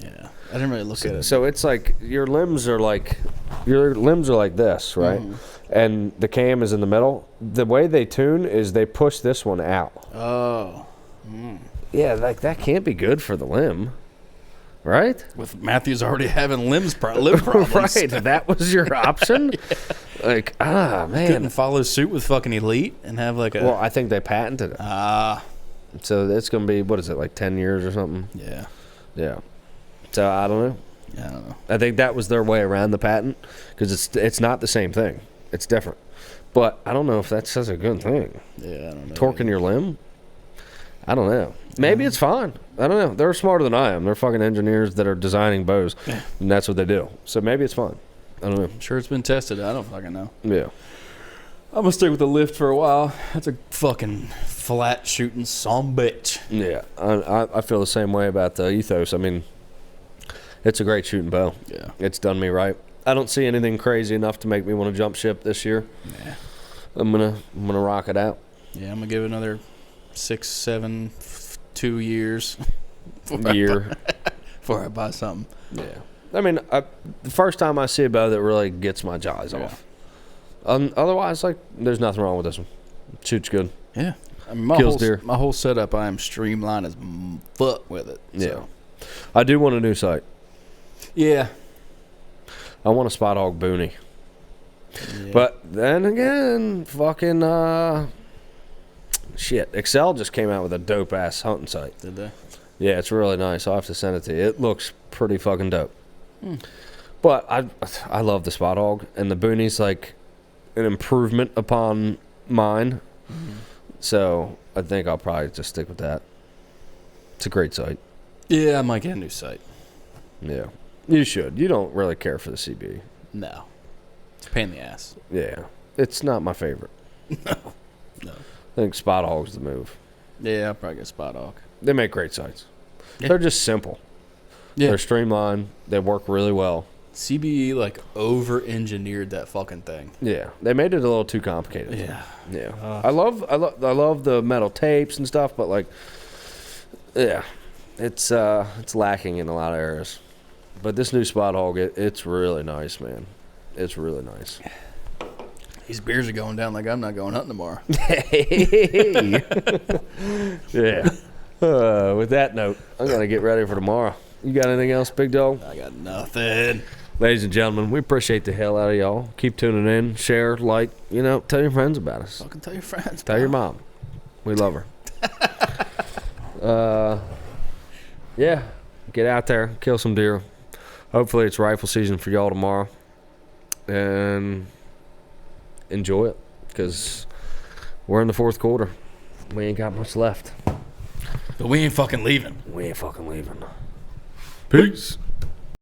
[SPEAKER 1] yeah, I didn't really look at it.
[SPEAKER 2] So it's like your limbs are like this, right?
[SPEAKER 1] Mhm.
[SPEAKER 2] And the cam is in the middle. The way they tune is they push this one out.
[SPEAKER 1] Oh,
[SPEAKER 2] Yeah, like that can't be good for the limb, right?
[SPEAKER 1] with Matthews already having limb problems,
[SPEAKER 2] Right, that was your option. Like, man.
[SPEAKER 1] Couldn't follow suit with fucking Elite and have like a
[SPEAKER 2] Well, I think they patented it, so it's gonna be what is it, like 10 years or something?
[SPEAKER 1] yeah.
[SPEAKER 2] Yeah. So I don't know.
[SPEAKER 1] Yeah, I don't know.
[SPEAKER 2] I think that was their way around the patent because it's not the same thing. It's different. But I don't know if that's such a good thing.
[SPEAKER 1] Yeah, I don't know.
[SPEAKER 2] Torquing your limb? I don't know. Maybe it's fine. I don't know. They're smarter than I am. They're fucking engineers that are designing bows, and that's what they do. So maybe it's fine. I don't know.
[SPEAKER 1] I'm sure it's been tested. I don't fucking know.
[SPEAKER 2] Yeah.
[SPEAKER 1] I'm gonna stick with the lift for a while. That's a fucking flat shooting some bitch.
[SPEAKER 2] Yeah. I feel the same way about the Ethos. I mean, it's a great shooting bow.
[SPEAKER 1] Yeah.
[SPEAKER 2] It's done me right. I don't see anything crazy enough to make me want to jump ship this year.
[SPEAKER 1] Yeah.
[SPEAKER 2] I'm gonna rock it out.
[SPEAKER 1] Yeah, I'm gonna give it another 6, 7, 2 years
[SPEAKER 2] Year.
[SPEAKER 1] before I buy something.
[SPEAKER 2] Yeah. I mean, the first time I see a bow that really gets my jaws off. Otherwise, like, there's nothing wrong with this one. Shoots good.
[SPEAKER 1] Yeah. I mean,
[SPEAKER 2] Kills deer.
[SPEAKER 1] My whole setup, I am streamlined as fuck with it.
[SPEAKER 2] Yeah.
[SPEAKER 1] So.
[SPEAKER 2] I do want a new sight.
[SPEAKER 1] Yeah.
[SPEAKER 2] I want a Spot Hog Boonie.
[SPEAKER 1] Yeah.
[SPEAKER 2] But then again, fucking shit. Excel just came out with a dope ass hunting sight.
[SPEAKER 1] Did they?
[SPEAKER 2] Yeah, it's really nice. I'll have to send it to you. It looks pretty fucking dope. But I love the Spot Hog, and the Boonie's like an improvement upon mine. So I think I'll probably just stick with that. It's a great sight.
[SPEAKER 1] Yeah, I might get a new sight.
[SPEAKER 2] Yeah. You should. You don't really care for the CB.
[SPEAKER 1] No. It's a pain in the ass.
[SPEAKER 2] Yeah. It's not my favorite.
[SPEAKER 1] No.
[SPEAKER 2] I think Spot Hog's the move.
[SPEAKER 1] Yeah, I'll probably get Spot Hog.
[SPEAKER 2] They make great sights.
[SPEAKER 1] Yeah.
[SPEAKER 2] They're just simple.
[SPEAKER 1] Yeah.
[SPEAKER 2] They're streamlined. They work really well.
[SPEAKER 1] CBE like over-engineered that fucking thing.
[SPEAKER 2] Yeah. They made it a little too complicated.
[SPEAKER 1] Yeah.
[SPEAKER 2] Yeah. I love the metal tapes and stuff, but like, yeah, it's lacking in a lot of areas. But this new Spot Hog, it's really nice, man. It's really nice.
[SPEAKER 1] These beers are going down like I'm not going hunting tomorrow.
[SPEAKER 2] Hey. Yeah. With that note, I'm going to get ready for tomorrow. You got anything else, big dog?
[SPEAKER 1] I got nothing.
[SPEAKER 2] Ladies and gentlemen, we appreciate the hell out of y'all. Keep tuning in, share, like, tell your friends about us.
[SPEAKER 1] Fucking tell your friends.
[SPEAKER 2] Tell your mom. We love her. Yeah, get out there, kill some deer. Hopefully it's rifle season for y'all tomorrow. And enjoy it, because we're in the fourth quarter. We ain't got much left.
[SPEAKER 1] But we ain't fucking leaving.
[SPEAKER 2] We ain't fucking leaving.
[SPEAKER 1] Peace.